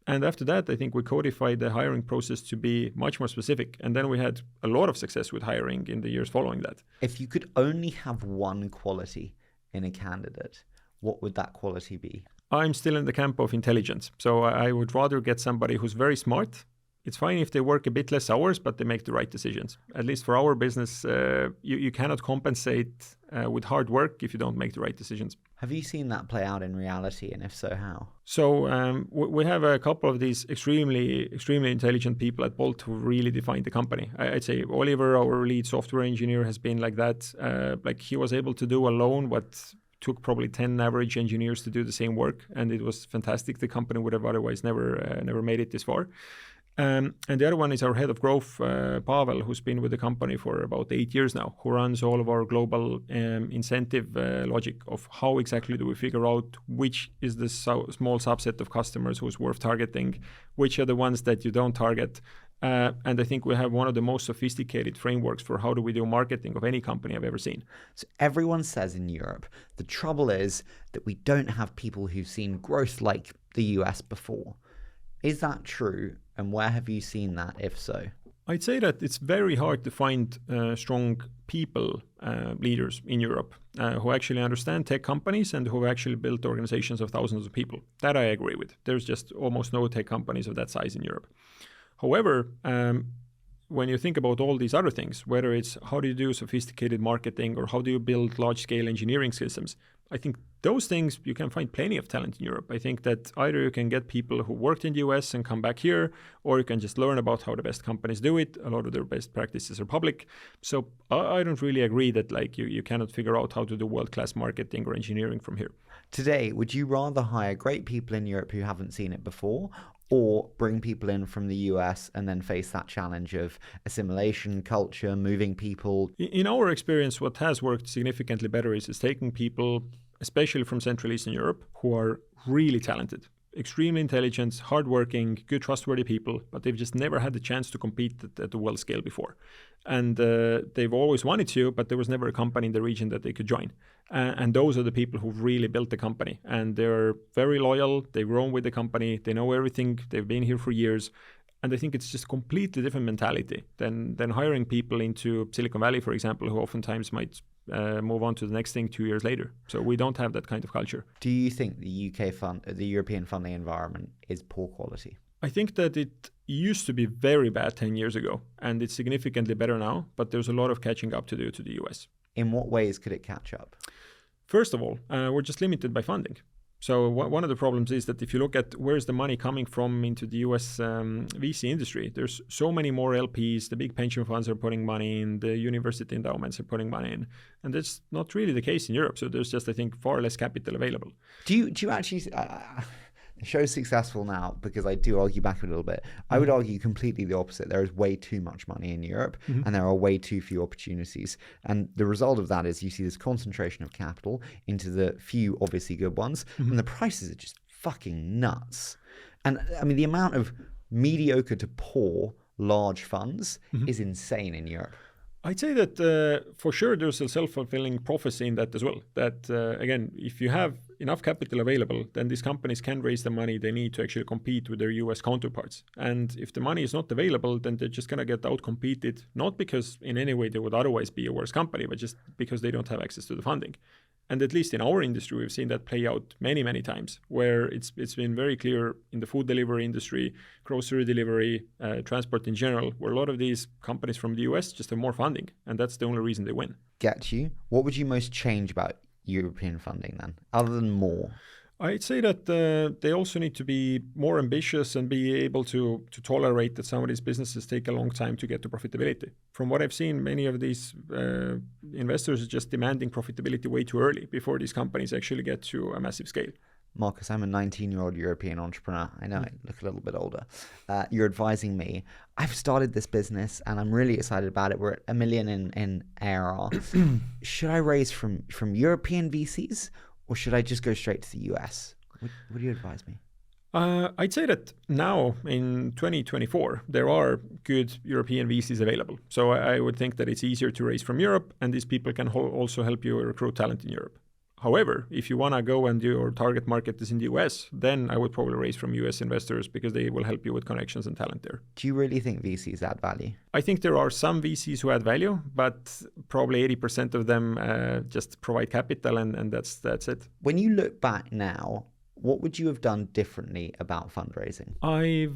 And after that, I think we codified the hiring process to be much more specific. And then we had a lot of success with hiring in the years following that. If you could only have one quality in a candidate, what would that quality be? I'm still in the camp of intelligence. So I would rather get somebody who's very smart. It's fine if they work a bit less hours, but they make the right decisions. At least for our business, you cannot compensate with hard work if you don't make the right decisions. Have you seen that play out in reality, and if so, how? So we have a couple of these extremely intelligent people at Bolt who really define the company. I'd say Oliver, our lead software engineer, has been like that. Like he was able to do alone what took probably 10 average engineers to do the same work, and it was fantastic. The company would have otherwise never made it this far. And the other one is our head of growth, Pavel, who's been with the company for about 8 years now, who runs all of our global incentive logic of how exactly do we figure out which is the small subset of customers who's worth targeting, which are the ones that you don't target. And I think we have one of the most sophisticated frameworks for how do we do marketing of any company I've ever seen. So everyone says in Europe, the trouble is that we don't have people who've seen growth like the US before. Is that true? And where have you seen that, if so? I'd say that it's very hard to find strong people, leaders in Europe who actually understand tech companies and who actually built organizations of thousands of people. That I agree with. There's just almost no tech companies of that size in Europe. However, when you think about all these other things, whether it's how do you do sophisticated marketing or how do you build large-scale engineering systems, I think those things you can find plenty of talent in Europe. I think that either you can get people who worked in the US and come back here, or you can just learn about how the best companies do it. A lot of their best practices are public. So I don't really agree that like you cannot figure out how to do world-class marketing or engineering from here. Today, would you rather hire great people in Europe who haven't seen it before, or bring people in from the US and then face that challenge of assimilation, culture, moving people? In our experience, what has worked significantly better is taking people, especially from Central Eastern Europe, who are really talented, extremely intelligent, hardworking, good, trustworthy people, but they've just never had the chance to compete at the world scale before. And they've always wanted to, but there was never a company in the region that they could join. And those are the people who've really built the company. And they're very loyal. They've grown with the company. They know everything. They've been here for years. And I think it's just completely different mentality than hiring people into Silicon Valley, for example, who oftentimes might move on to the next thing 2 years later. So we don't have that kind of culture. Do you think the European funding environment is poor quality? I think that it used to be very bad 10 years ago, and it's significantly better now, but there's a lot of catching up to do to the US. In what ways could it catch up? First of all, we're just limited by funding. So one of the problems is that if you look at where's the money coming from into the US VC industry, there's so many more LPs, the big pension funds are putting money in, the university endowments are putting money in, and that's not really the case in Europe. So there's just, I think, far less capital available. Do you actually... the show's successful now because I do argue back a little bit. I would argue completely the opposite. There is way too much money in Europe and there are way too few opportunities. And the result of that is you see this concentration of capital into the few obviously good ones and the prices are just fucking nuts. And I mean, the amount of mediocre to poor large funds is insane in Europe. I'd say that for sure there's a self-fulfilling prophecy in that as well. That again, if you have enough capital available, then these companies can raise the money they need to actually compete with their US counterparts. And if the money is not available, then they're just going to get out-competed, not because in any way they would otherwise be a worse company, but just because they don't have access to the funding. And at least in our industry, we've seen that play out many, many times, where it's been very clear in the food delivery industry, grocery delivery, transport in general, where a lot of these companies from the US just have more funding, and that's the only reason they win. Get you. What would you most change about European funding then, other than more? I'd say that they also need to be more ambitious and be able to tolerate that some of these businesses take a long time to get to profitability. From what I've seen, many of these investors are just demanding profitability way too early before these companies actually get to a massive scale. Markus, I'm a 19-year-old European entrepreneur. I know I look a little bit older. You're advising me. I've started this business and I'm really excited about it. We're at $1 million in ARR. Should I raise from European VCs or should I just go straight to the US? What do you advise me? I'd say that now in 2024, there are good European VCs available. So I would think that it's easier to raise from Europe, and these people can also help you recruit talent in Europe. However, if you want to go and your target market is in the US, then I would probably raise from US investors because they will help you with connections and talent there. Do you really think VCs add value? I think there are some VCs who add value, but probably 80% of them just provide capital and that's it. When you look back now, what would you have done differently about fundraising? I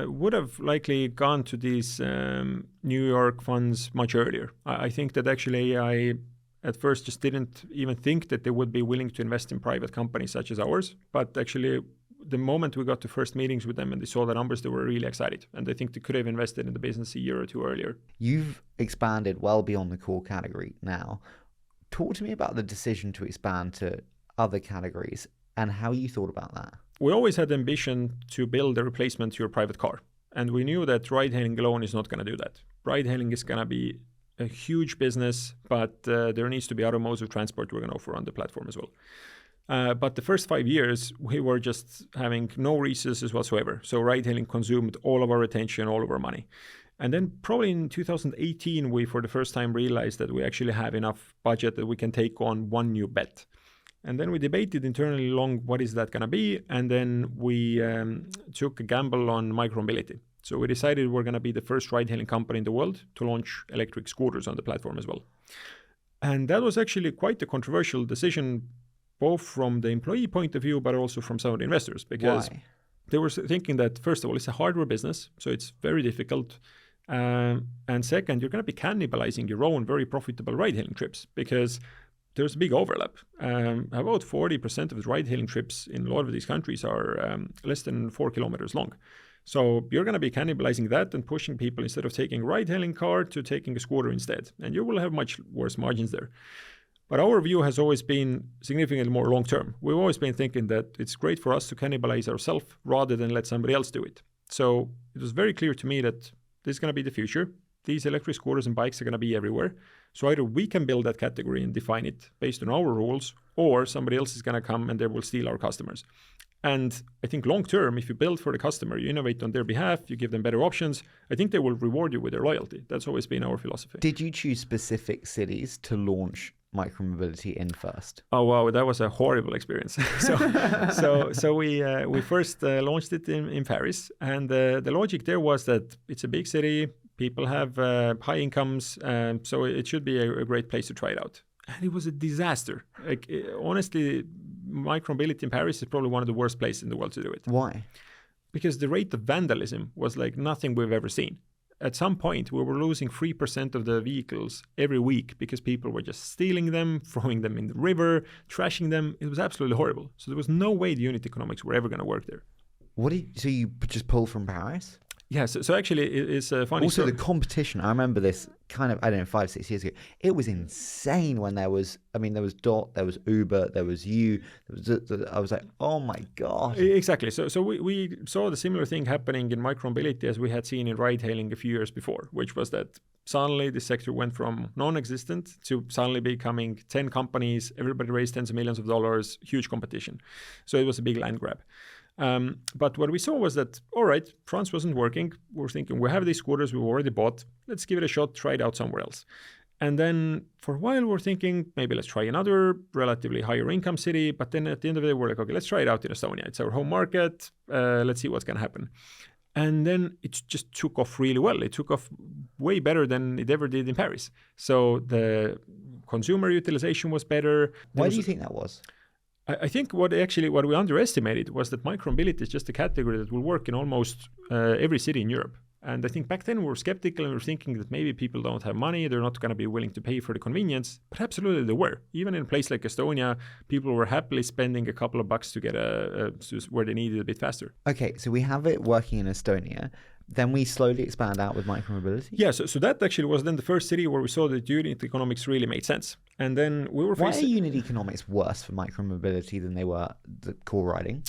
would have likely gone to these New York funds much earlier. I think that actually I at first just didn't even think that they would be willing to invest in private companies such as ours. But actually, the moment we got to first meetings with them and they saw the numbers, they were really excited. And I think they could have invested in the business a year or two earlier. You've expanded well beyond the core category now. Talk to me about the decision to expand to other categories and how you thought about that. We always had the ambition to build a replacement to your private car. And we knew that ride-hailing alone is not going to do that. Ride-hailing is going to be a huge business, but there needs to be other modes of transport we're going to offer on the platform as well. But the first 5 years, we were just having no resources whatsoever. So ride-hailing consumed all of our attention, all of our money. And then probably in 2018, we for the first time realized that we actually have enough budget that we can take on one new bet. And then we debated internally long, what is that going to be? And then we took a gamble on micromobility. So we decided we're going to be the first ride-hailing company in the world to launch electric scooters on the platform as well. And that was actually quite a controversial decision, both from the employee point of view, but also from some of the investors. Because Why? They were thinking that, first of all, it's a hardware business, so it's very difficult. And second, you're going to be cannibalizing your own very profitable ride-hailing trips because there's a big overlap. About 40% of the ride-hailing trips in a lot of these countries are less than 4 kilometers long. So you're going to be cannibalizing that and pushing people instead of taking a ride-hailing car to taking a scooter instead. And you will have much worse margins there. But our view has always been significantly more long-term. We've always been thinking that it's great for us to cannibalize ourselves rather than let somebody else do it. So it was very clear to me that this is going to be the future. These electric scooters and bikes are going to be everywhere. So either we can build that category and define it based on our rules, or somebody else is going to come and they will steal our customers. And I think long term, if you build for the customer, you innovate on their behalf, you give them better options, I think they will reward you with their loyalty. That's always been our philosophy. Did you choose specific cities to launch micromobility in first? Oh wow, that was a horrible experience. so we first launched it in Paris, and the logic there was that it's a big city, people have high incomes, so it should be a great place to try it out. And it was a disaster. Honestly, micromobility in Paris is probably one of the worst places in the world to do it. Why? Because the rate of vandalism was like nothing we've ever seen. At some point, we were losing 3% of the vehicles every week because people were just stealing them, throwing them in the river, trashing them. It was absolutely horrible. So there was no way the unit economics were ever going to work there. So you just pulled from Paris? Yeah, so actually it's a funny Also, story. the competition, I remember this kind of, 5-6 years ago. It was insane when there was Dot, there was Uber, there was you. I was like, oh my God. Exactly. So we saw the similar thing happening in micromobility as we had seen in ride-hailing a few years before, which was that suddenly the sector went from non-existent to suddenly becoming 10 companies, everybody raised tens of millions of dollars, huge competition. So it was a big land grab. But what we saw was that, all right, France wasn't working. We were thinking, we have these scooters we've already bought. Let's give it a shot, try it out somewhere else. And then for a while, we were thinking, maybe let's try another relatively higher income city. But then at the end of the day, we're like, okay, let's try it out in Estonia. It's our home market. Let's see what's going to happen. And then it just took off really well. It took off way better than it ever did in Paris. So the consumer utilization was better. Why do you think that was? I think what we underestimated was that micromobility is just a category that will work in almost every city in Europe. And I think back then we were skeptical and we were thinking that maybe people don't have money, they're not going to be willing to pay for the convenience. But absolutely they were. Even in a place like Estonia, people were happily spending a couple of bucks to get where they needed a bit faster. Okay, so we have it working in Estonia. Then we slowly expand out with micromobility? Yeah, so that actually was then the first city where we saw that unit economics really made sense. And then we were Why are unit economics worse for micromobility than they were the core riding?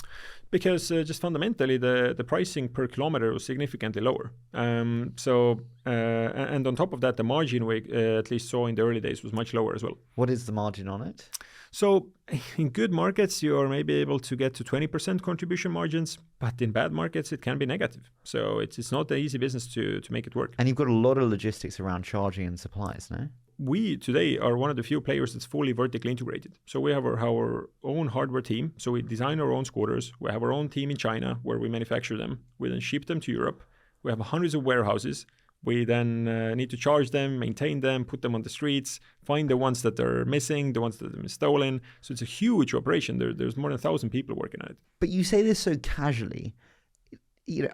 Because just fundamentally, the pricing per kilometer was significantly lower. And on top of that, the margin we at least saw in the early days was much lower as well. What is the margin on it? So in good markets, you are maybe able to get to 20% contribution margins, but in bad markets, it can be negative. So it's not an easy business to make it work. And you've got a lot of logistics around charging and supplies, no? We today are one of the few players that's fully vertically integrated. So we have our own hardware team. So we design our own scooters. We have our own team in China where we manufacture them. We then ship them to Europe. We have hundreds of warehouses. We then need to charge them, maintain them, put them on the streets, find the ones that are missing, the ones that have been stolen. So it's a huge operation. There's more than 1,000 people working on it. But you say this so casually.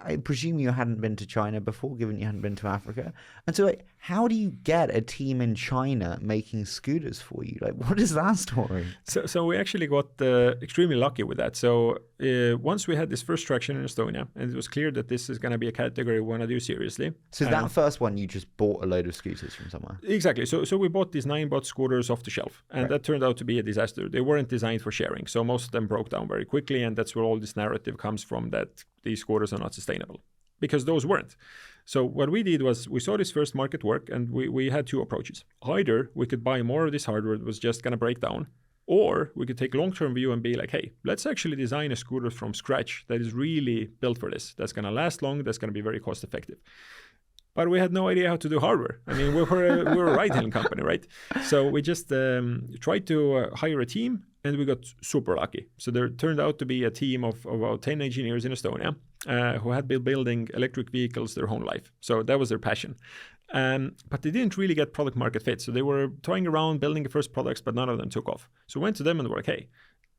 I presume you hadn't been to China before, given you hadn't been to Africa. And so, how do you get a team in China making scooters for you? What is that story? So we actually got extremely lucky with that. So once we had this first traction in Estonia, and it was clear that this is going to be a category we want to do seriously. So that first one, you just bought a load of scooters from somewhere? Exactly. So we bought these 9-bot scooters off the shelf, and that turned out to be a disaster. They weren't designed for sharing. So most of them broke down very quickly, and that's where all this narrative comes from, that these scooters are not sustainable, because those weren't. So what we did was we saw this first market work, and we had two approaches. Either we could buy more of this hardware that was just going to break down, or we could take a long-term view and be like, hey, let's actually design a scooter from scratch that is really built for this, that's going to last long, that's going to be very cost effective. But we had no idea how to do hardware. I mean, we were a ride-hailing company, right? So we just tried to hire a team, and we got super lucky. So there turned out to be a team of about 10 engineers in Estonia who had been building electric vehicles their whole life. So that was their passion. But they didn't really get product market fit. So they were toying around building the first products, but none of them took off. So we went to them and were like, hey,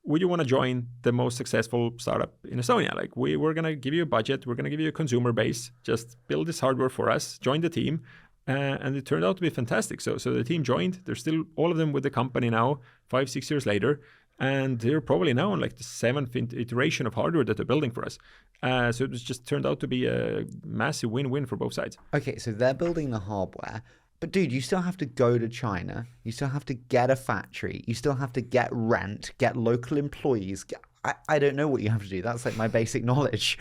would you want to join the most successful startup in Estonia? Like, we're going to give you a budget. We're going to give you a consumer base. Just build this hardware for us. Join the team. And it turned out to be fantastic. So the team joined. They're still, all of them with the company now, 5-6 years later. And they're probably now on like the 7th iteration of hardware that they're building for us. So it was just turned out to be a massive win-win for both sides. Okay, so they're building the hardware. But dude, you still have to go to China. You still have to get a factory. You still have to get rent, get local employees. I don't know what you have to do. That's like my basic knowledge.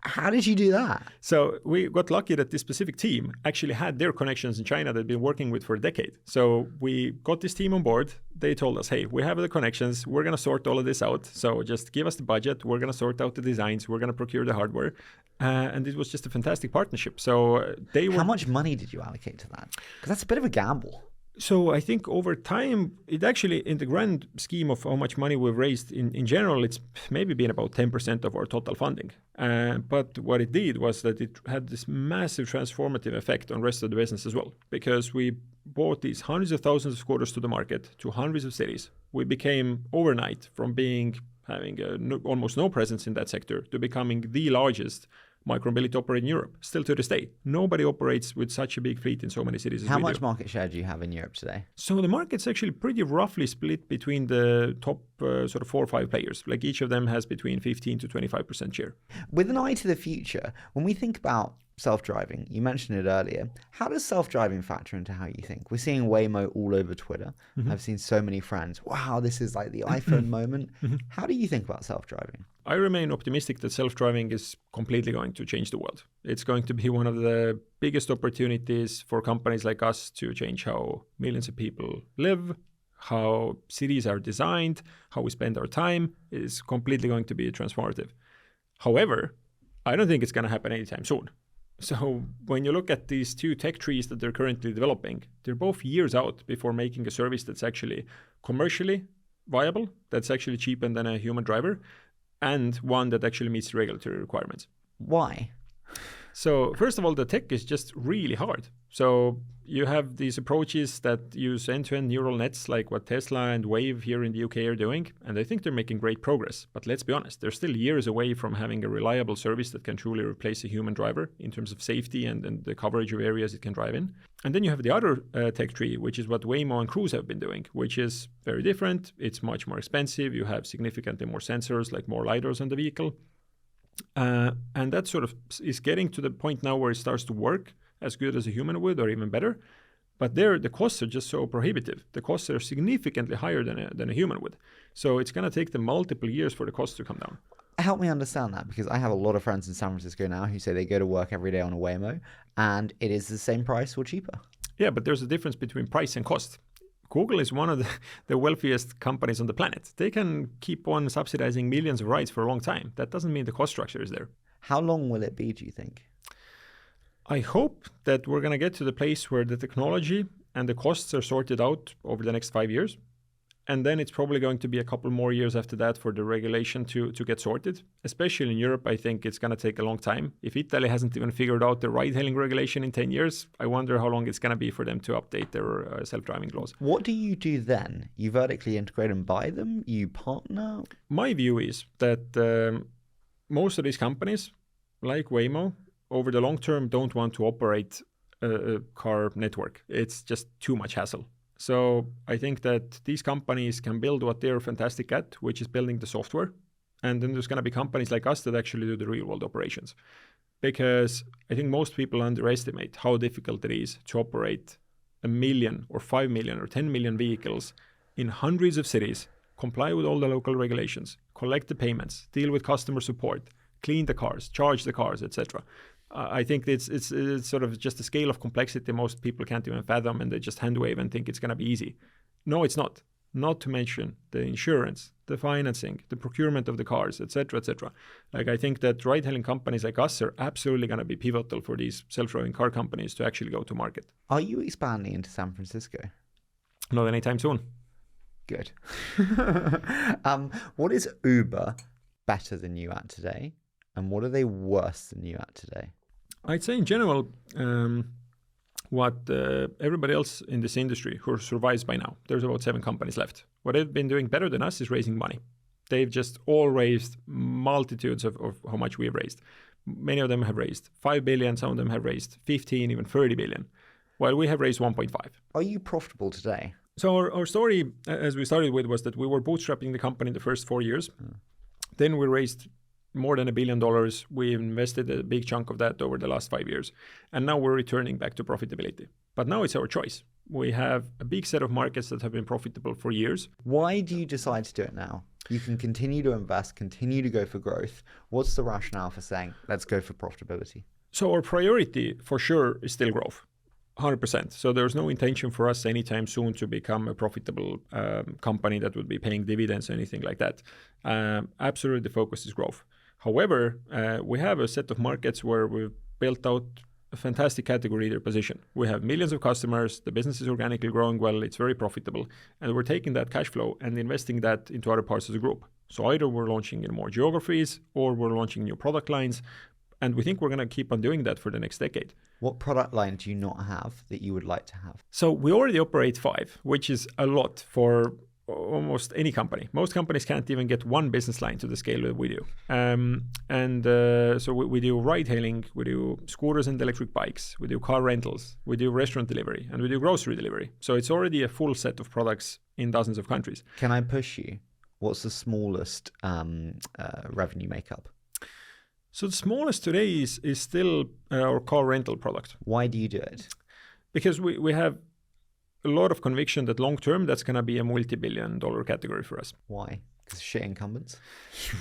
How did you do that? So we got lucky that this specific team actually had their connections in China that they've been working with for a decade. So we got this team on board. They told us, hey, we have the connections. We're going to sort all of this out. So just give us the budget. We're going to sort out the designs. We're going to procure the hardware. And it was just a fantastic partnership. So they were... How much money did you allocate to that? Because that's a bit of a gamble. So I think over time, it actually, in the grand scheme of how much money we've raised in general, it's maybe been about 10% of our total funding. But what it did was that it had this massive transformative effect on the rest of the business as well, because we brought these hundreds of thousands of scooters to the market, to hundreds of cities. We became overnight from having almost no presence in that sector to becoming the largest micromobility operator in Europe, still to this day. Nobody operates with such a big fleet in so many cities as we do. How much market share do you have in Europe today? So the market's actually pretty roughly split between the top sort of 4 or 5 players. Like each of them has between 15 to 25% share. With an eye to the future, when we think about self-driving, you mentioned it earlier, how does self-driving factor into how you think? We're seeing Waymo all over Twitter. Mm-hmm. I've seen so many friends. Wow, this is like the iPhone moment. Mm-hmm. How do you think about self-driving? I remain optimistic that self-driving is completely going to change the world. It's going to be one of the biggest opportunities for companies like us to change how millions of people live, how cities are designed, how we spend our time. Is completely going to be transformative. However, I don't think it's going to happen anytime soon. So when you look at these 2 tech trees that they're currently developing, they're both years out before making a service that's actually commercially viable, that's actually cheaper than a human driver, and one that actually meets regulatory requirements. Why? So first of all, the tech is just really hard. So you have these approaches that use end-to-end neural nets like what Tesla and Wave here in the UK are doing, and I think they're making great progress. But let's be honest, they're still years away from having a reliable service that can truly replace a human driver in terms of safety and the coverage of areas it can drive in. And then you have the other tech tree, which is what Waymo and Cruise have been doing, which is very different. It's much more expensive. You have significantly more sensors, like more LiDARs on the vehicle. And that sort of is getting to the point now where it starts to work as good as a human would, or even better. But there, the costs are just so prohibitive. The costs are significantly higher than a human would. So it's going to take them multiple years for the costs to come down. Help me understand that, because I have a lot of friends in San Francisco now who say they go to work every day on a Waymo, and it is the same price or cheaper. Yeah, but there's a difference between price and cost. Google is one of the wealthiest companies on the planet. They can keep on subsidizing millions of rides for a long time. That doesn't mean the cost structure is there. How long will it be, do you think? I hope that we're going to get to the place where the technology and the costs are sorted out over the next 5 years. And then it's probably going to be a couple more years after that for the regulation to get sorted. Especially in Europe, I think it's going to take a long time. If Italy hasn't even figured out the ride-hailing regulation in 10 years, I wonder how long it's going to be for them to update their self-driving laws. What do you do then? You vertically integrate and buy them? You partner? My view is that most of these companies, like Waymo, over the long term don't want to operate a car network. It's just too much hassle. So I think that these companies can build what they're fantastic at, which is building the software. And then there's going to be companies like us that actually do the real world operations. Because I think most people underestimate how difficult it is to operate 1 million or 5 million or 10 million vehicles in hundreds of cities, comply with all the local regulations, collect the payments, deal with customer support, clean the cars, charge the cars, etc. I think it's sort of just a scale of complexity most people can't even fathom, and they just hand wave and think it's going to be easy. No, it's not. Not to mention the insurance, the financing, the procurement of the cars, etc., etc. Like, I think that ride-hailing companies like us are absolutely going to be pivotal for these self-driving car companies to actually go to market. Are you expanding into San Francisco? Not anytime soon. Good. What is Uber better than you at today? And what are they worse than you at today? I'd say in general, what everybody else in this industry who survives by now, there's about 7 companies left. What they've been doing better than us is raising money. They've just all raised multitudes of how much we have raised. Many of them have raised 5 billion, some of them have raised 15, even 30 billion, while we have raised 1.5. Are you profitable today? So our story, as we started with, was that we were bootstrapping the company the first 4 years. Then we raised more than $1 billion. We invested a big chunk of that over the last 5 years. And now we're returning back to profitability. But now it's our choice. We have a big set of markets that have been profitable for years. Why do you decide to do it now? You can continue to invest, continue to go for growth. What's the rationale for saying, let's go for profitability? So our priority for sure is still growth. 100%. So there's no intention for us anytime soon to become a profitable company that would be paying dividends or anything like that. Absolutely, the focus is growth. However, we have a set of markets where we've built out a fantastic category leader position. We have millions of customers, the business is organically growing well, it's very profitable, and we're taking that cash flow and investing that into other parts of the group. So either we're launching in more geographies or we're launching new product lines, and we think we're going to keep on doing that for the next decade. What product line do you not have that you would like to have? So we already operate 5, which is a lot for almost any company. Most companies can't even get one business line to the scale that we do. So we do ride-hailing, we do scooters and electric bikes, we do car rentals, we do restaurant delivery, and we do grocery delivery. So it's already a full set of products in dozens of countries. Can I push you? What's the smallest revenue makeup? So the smallest today is still our car rental product. Why do you do it? Because we have a lot of conviction that long-term, that's going to be a multi-billion-dollar category for us. Why? Because shit incumbents?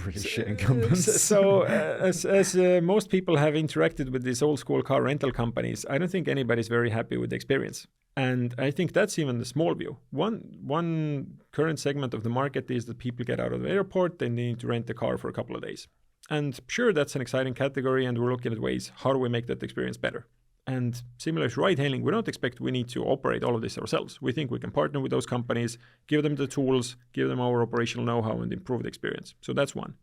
Really shit incumbents. So as most people have interacted with these old-school car rental companies, I don't think anybody's very happy with the experience. And I think that's even the small view. One current segment of the market is that people get out of the airport, they need to rent the car for a couple of days. And sure, that's an exciting category, and we're looking at ways, how do we make that experience better? And similar to ride-hailing, we don't expect we need to operate all of this ourselves. We think we can partner with those companies, give them the tools, give them our operational know-how, and improve the experience. So that's one.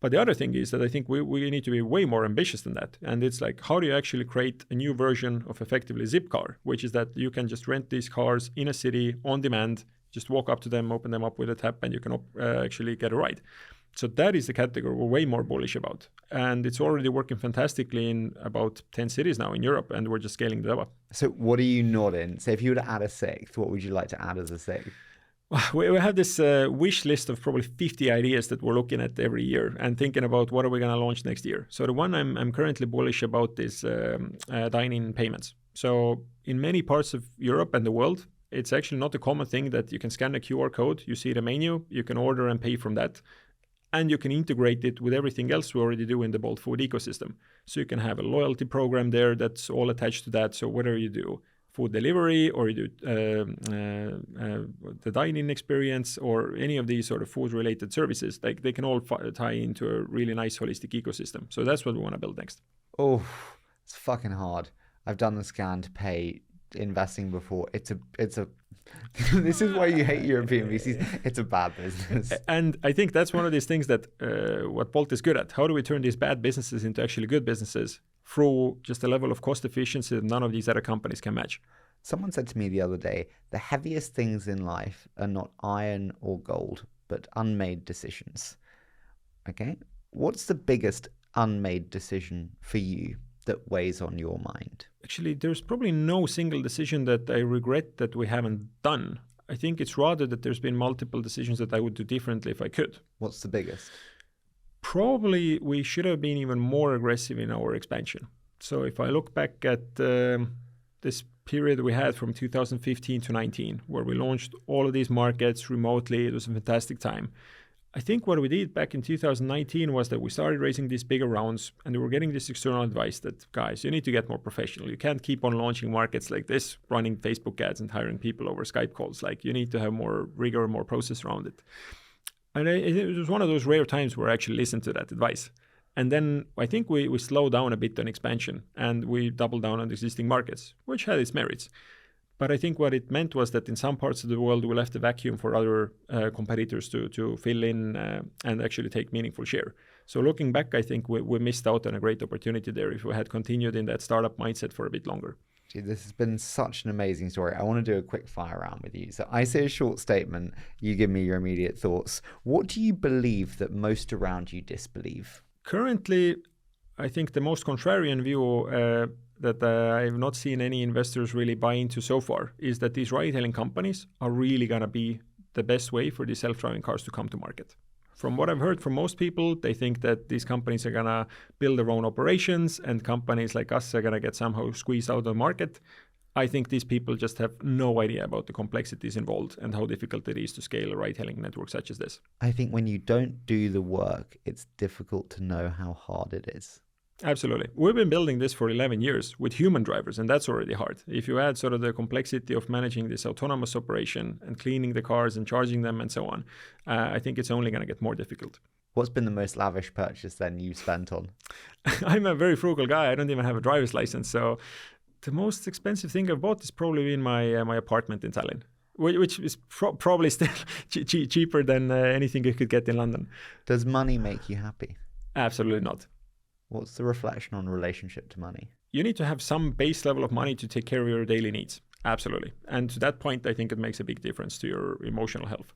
But the other thing is that I think we need to be way more ambitious than that. And it's like, how do you actually create a new version of effectively Zipcar, which is that you can just rent these cars in a city on demand, just walk up to them, open them up with a tap, and you can actually get a ride. So that is the category we're way more bullish about. And it's already working fantastically in about 10 cities now in Europe, and we're just scaling that up. So what are you not in? So if you were to add a sixth, what would you like to add as a sixth? We have this wish list of probably 50 ideas that we're looking at every year and thinking about what are we going to launch next year. So the one I'm currently bullish about is dine-in payments. So in many parts of Europe and the world, it's actually not a common thing that you can scan a QR code, you see the menu, you can order and pay from that, and you can integrate it with everything else we already do in the Bolt food ecosystem. So you can have a loyalty program there that's all attached to that. So whether you do food delivery or you do the dine-in experience or any of these sort of food-related services, like they can all tie into a really nice holistic ecosystem. So that's what we want to build next. Oh, it's fucking hard. I've done the scan to pay investing before. It's a this is why you hate European VCs. It's a bad business. And I think that's one of these things that what Bolt is good at. How do we turn these bad businesses into actually good businesses through just a level of cost efficiency that none of these other companies can match? Someone said to me the other day, the heaviest things in life are not iron or gold, but unmade decisions. Okay? What's the biggest unmade decision for you that weighs on your mind? Actually, there's probably no single decision that I regret that we haven't done. I think it's rather that there's been multiple decisions that I would do differently if I could. What's the biggest? Probably we should have been even more aggressive in our expansion. So if I look back at this period we had from 2015 to 19, where we launched all of these markets remotely, it was a fantastic time. I think what we did back in 2019 was that we started raising these bigger rounds and we were getting this external advice that, guys, you need to get more professional. You can't keep on launching markets like this, running Facebook ads and hiring people over Skype calls. Like, you need to have more rigor, more process around it. And it was one of those rare times where I actually listened to that advice. And then I think we slowed down a bit on expansion and we doubled down on existing markets, which had its merits. But I think what it meant was that in some parts of the world, we left a vacuum for other competitors to fill in and actually take meaningful share. So looking back, I think we missed out on a great opportunity there if we had continued in that startup mindset for a bit longer. Gee, this has been such an amazing story. I want to do a quick fire round with you. So I say a short statement, you give me your immediate thoughts. What do you believe that most around you disbelieve? Currently, I think the most contrarian view that I've not seen any investors really buy into so far is that these ride-hailing companies are really going to be the best way for these self-driving cars to come to market. From what I've heard from most people, they think that these companies are going to build their own operations and companies like us are going to get somehow squeezed out of the market. I think these people just have no idea about the complexities involved and how difficult it is to scale a ride-hailing network such as this. I think when you don't do the work, it's difficult to know how hard it is. Absolutely. We've been building this for 11 years with human drivers, and that's already hard. If you add sort of the complexity of managing this autonomous operation and cleaning the cars and charging them and so on, I think it's only going to get more difficult. What's been the most lavish purchase then you've spent on? I'm a very frugal guy. I don't even have a driver's license. So the most expensive thing I've bought is probably in my apartment in Tallinn, which is probably still cheaper than anything you could get in London. Does money make you happy? Absolutely not. What's the reflection on relationship to money? You need to have some base level of money to take care of your daily needs. Absolutely. And to that point, I think it makes a big difference to your emotional health.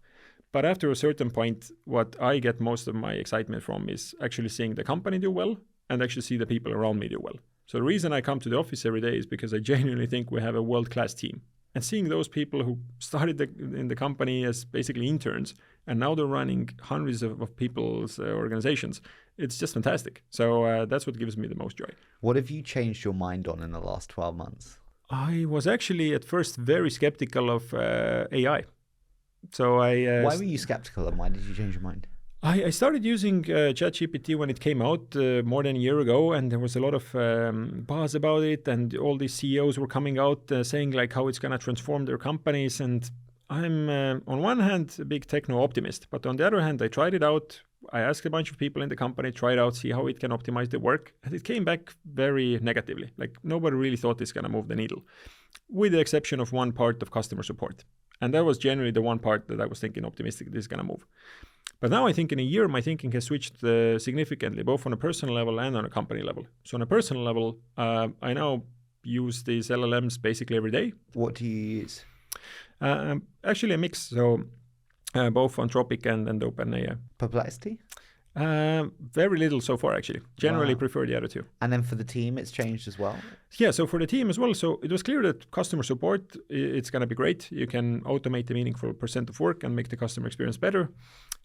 But after a certain point, what I get most of my excitement from is actually seeing the company do well and actually see the people around me do well. So the reason I come to the office every day is because I genuinely think we have a world-class team. And seeing those people who started in the company as basically interns, and now they're running hundreds of people's organizations, it's just fantastic. So that's what gives me the most joy. What have you changed your mind on in the last 12 months? I was actually at first very skeptical of AI. So why were you skeptical and why did you change your mind? I started using ChatGPT when it came out more than a year ago, and there was a lot of buzz about it, and all these CEOs were coming out saying like how it's going to transform their companies. And I'm on one hand a big techno optimist, but on the other hand, I tried it out. I asked a bunch of people in the company, try it out, see how it can optimize the work, and it came back very negatively. Like nobody really thought it's going to move the needle, with the exception of one part of customer support. And that was generally the one part that I was thinking optimistic this is going to move. But now I think in a year, my thinking has switched significantly, both on a personal level and on a company level. So on a personal level, I now use these LLMs basically every day. What do you use? Actually a mix. So both Anthropic and OpenAI. Perplexity? Very little so far, actually. Generally prefer the other two. And then for the team, it's changed as well? Yeah, so for the team as well. So it was clear that customer support, it's going to be great. You can automate a meaningful % of work and make the customer experience better.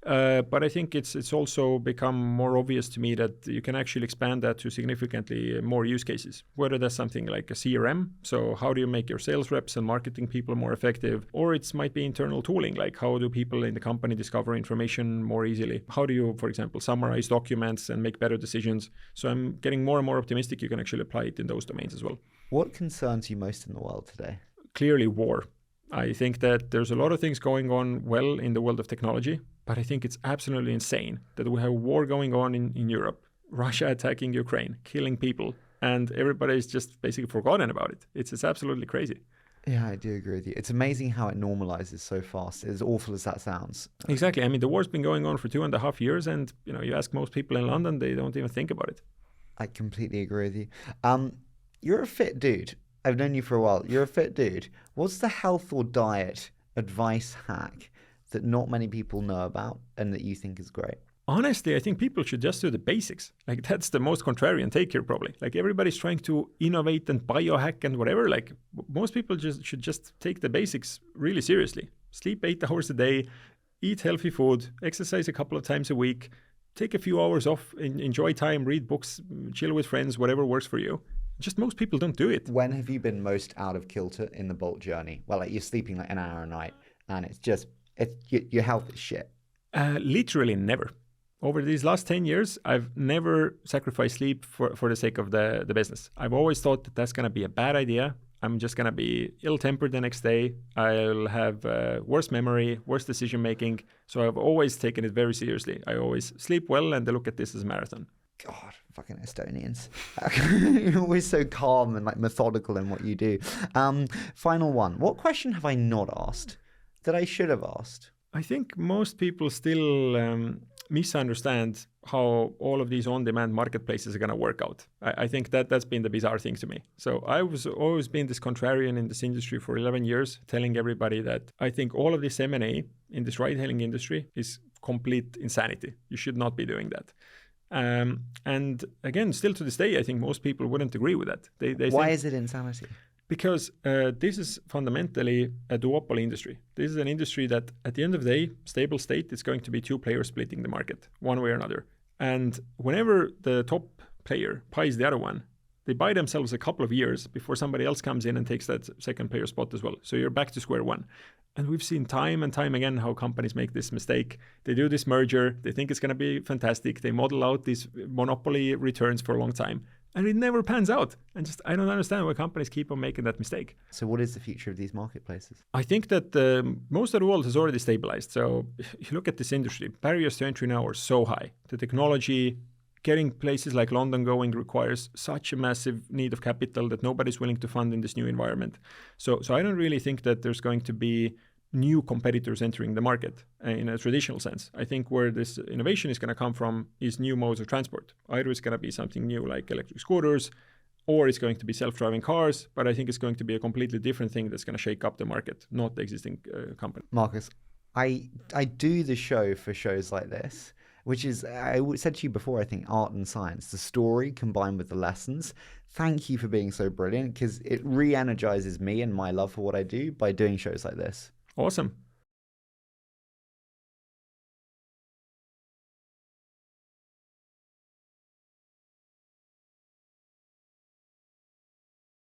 But I think it's also become more obvious to me that you can actually expand that to significantly more use cases, whether that's something like a CRM. So how do you make your sales reps and marketing people more effective? Or it might be internal tooling, like how do people in the company discover information more easily? How do you, for example, summarize documents and make better decisions? So I'm getting more and more optimistic you can actually apply it in those domains as well. What concerns you most in the world today? Clearly war. I think that there's a lot of things going on well in the world of technology, but I think it's absolutely insane that we have war going on in Europe, Russia attacking Ukraine, killing people, and everybody's just basically forgotten about it. It's absolutely crazy. Yeah, I do agree with you. It's amazing how it normalizes so fast, as awful as that sounds. Exactly. I mean, the war's been going on for 2.5 years, and you ask most people in London, they don't even think about it. I completely agree with you. You're a fit dude. I've known you for a while. You're a fit dude. What's the health or diet advice hack that not many people know about and that you think is great? Honestly, I think people should just do the basics. Like, that's the most contrarian take here, probably. Like, everybody's trying to innovate and biohack and whatever. Like, most people should just take the basics really seriously. Sleep 8 hours a day, eat healthy food, exercise a couple of times a week, take a few hours off, enjoy time, read books, chill with friends, whatever works for you. Just most people don't do it. When have you been most out of kilter in the Bolt journey? Well, like you're sleeping like an hour a night and your health is shit. Literally never. Over these last 10 years, I've never sacrificed sleep for the sake of the business. I've always thought that that's going to be a bad idea. I'm just going to be ill-tempered the next day. I'll have worse memory, worse decision-making. So I've always taken it very seriously. I always sleep well and I look at this as a marathon. God, fucking Estonians. You're always so calm and like methodical in what you do. Final one. What question have I not asked that I should have asked? I think most people still misunderstand how all of these on-demand marketplaces are going to work out. I think that's been the bizarre thing to me. So I was always been this contrarian in this industry for 11 years, telling everybody that I think all of this M&A in this ride-hailing industry is complete insanity. You should not be doing that. And again, still to this day, I think most people wouldn't agree with that. Why is it insanity? Because this is fundamentally a duopoly industry. This is an industry that at the end of the day, stable state, it's going to be two players splitting the market, one way or another. And whenever the top player buys the other one, they buy themselves a couple of years before somebody else comes in and takes that second player spot as well. So you're back to square one. And we've seen time and time again how companies make this mistake. They do this merger. They think it's going to be fantastic. They model out these monopoly returns for a long time. And it never pans out. And I don't understand why companies keep on making that mistake. So what is the future of these marketplaces? I think that most of the world has already stabilized. So if you look at this industry, barriers to entry now are so high. The technology, getting places like London going requires such a massive need of capital that nobody's willing to fund in this new environment. So I don't really think that there's going to be new competitors entering the market in a traditional sense. I think where this innovation is going to come from is new modes of transport. Either it's going to be something new like electric scooters, or it's going to be self-driving cars, but I think it's going to be a completely different thing that's going to shake up the market, not the existing company. Markus, I do the show for shows like this, which is, I said to you before, I think art and science, the story combined with the lessons. Thank you for being so brilliant, because it re-energizes me and my love for what I do by doing shows like this. Awesome.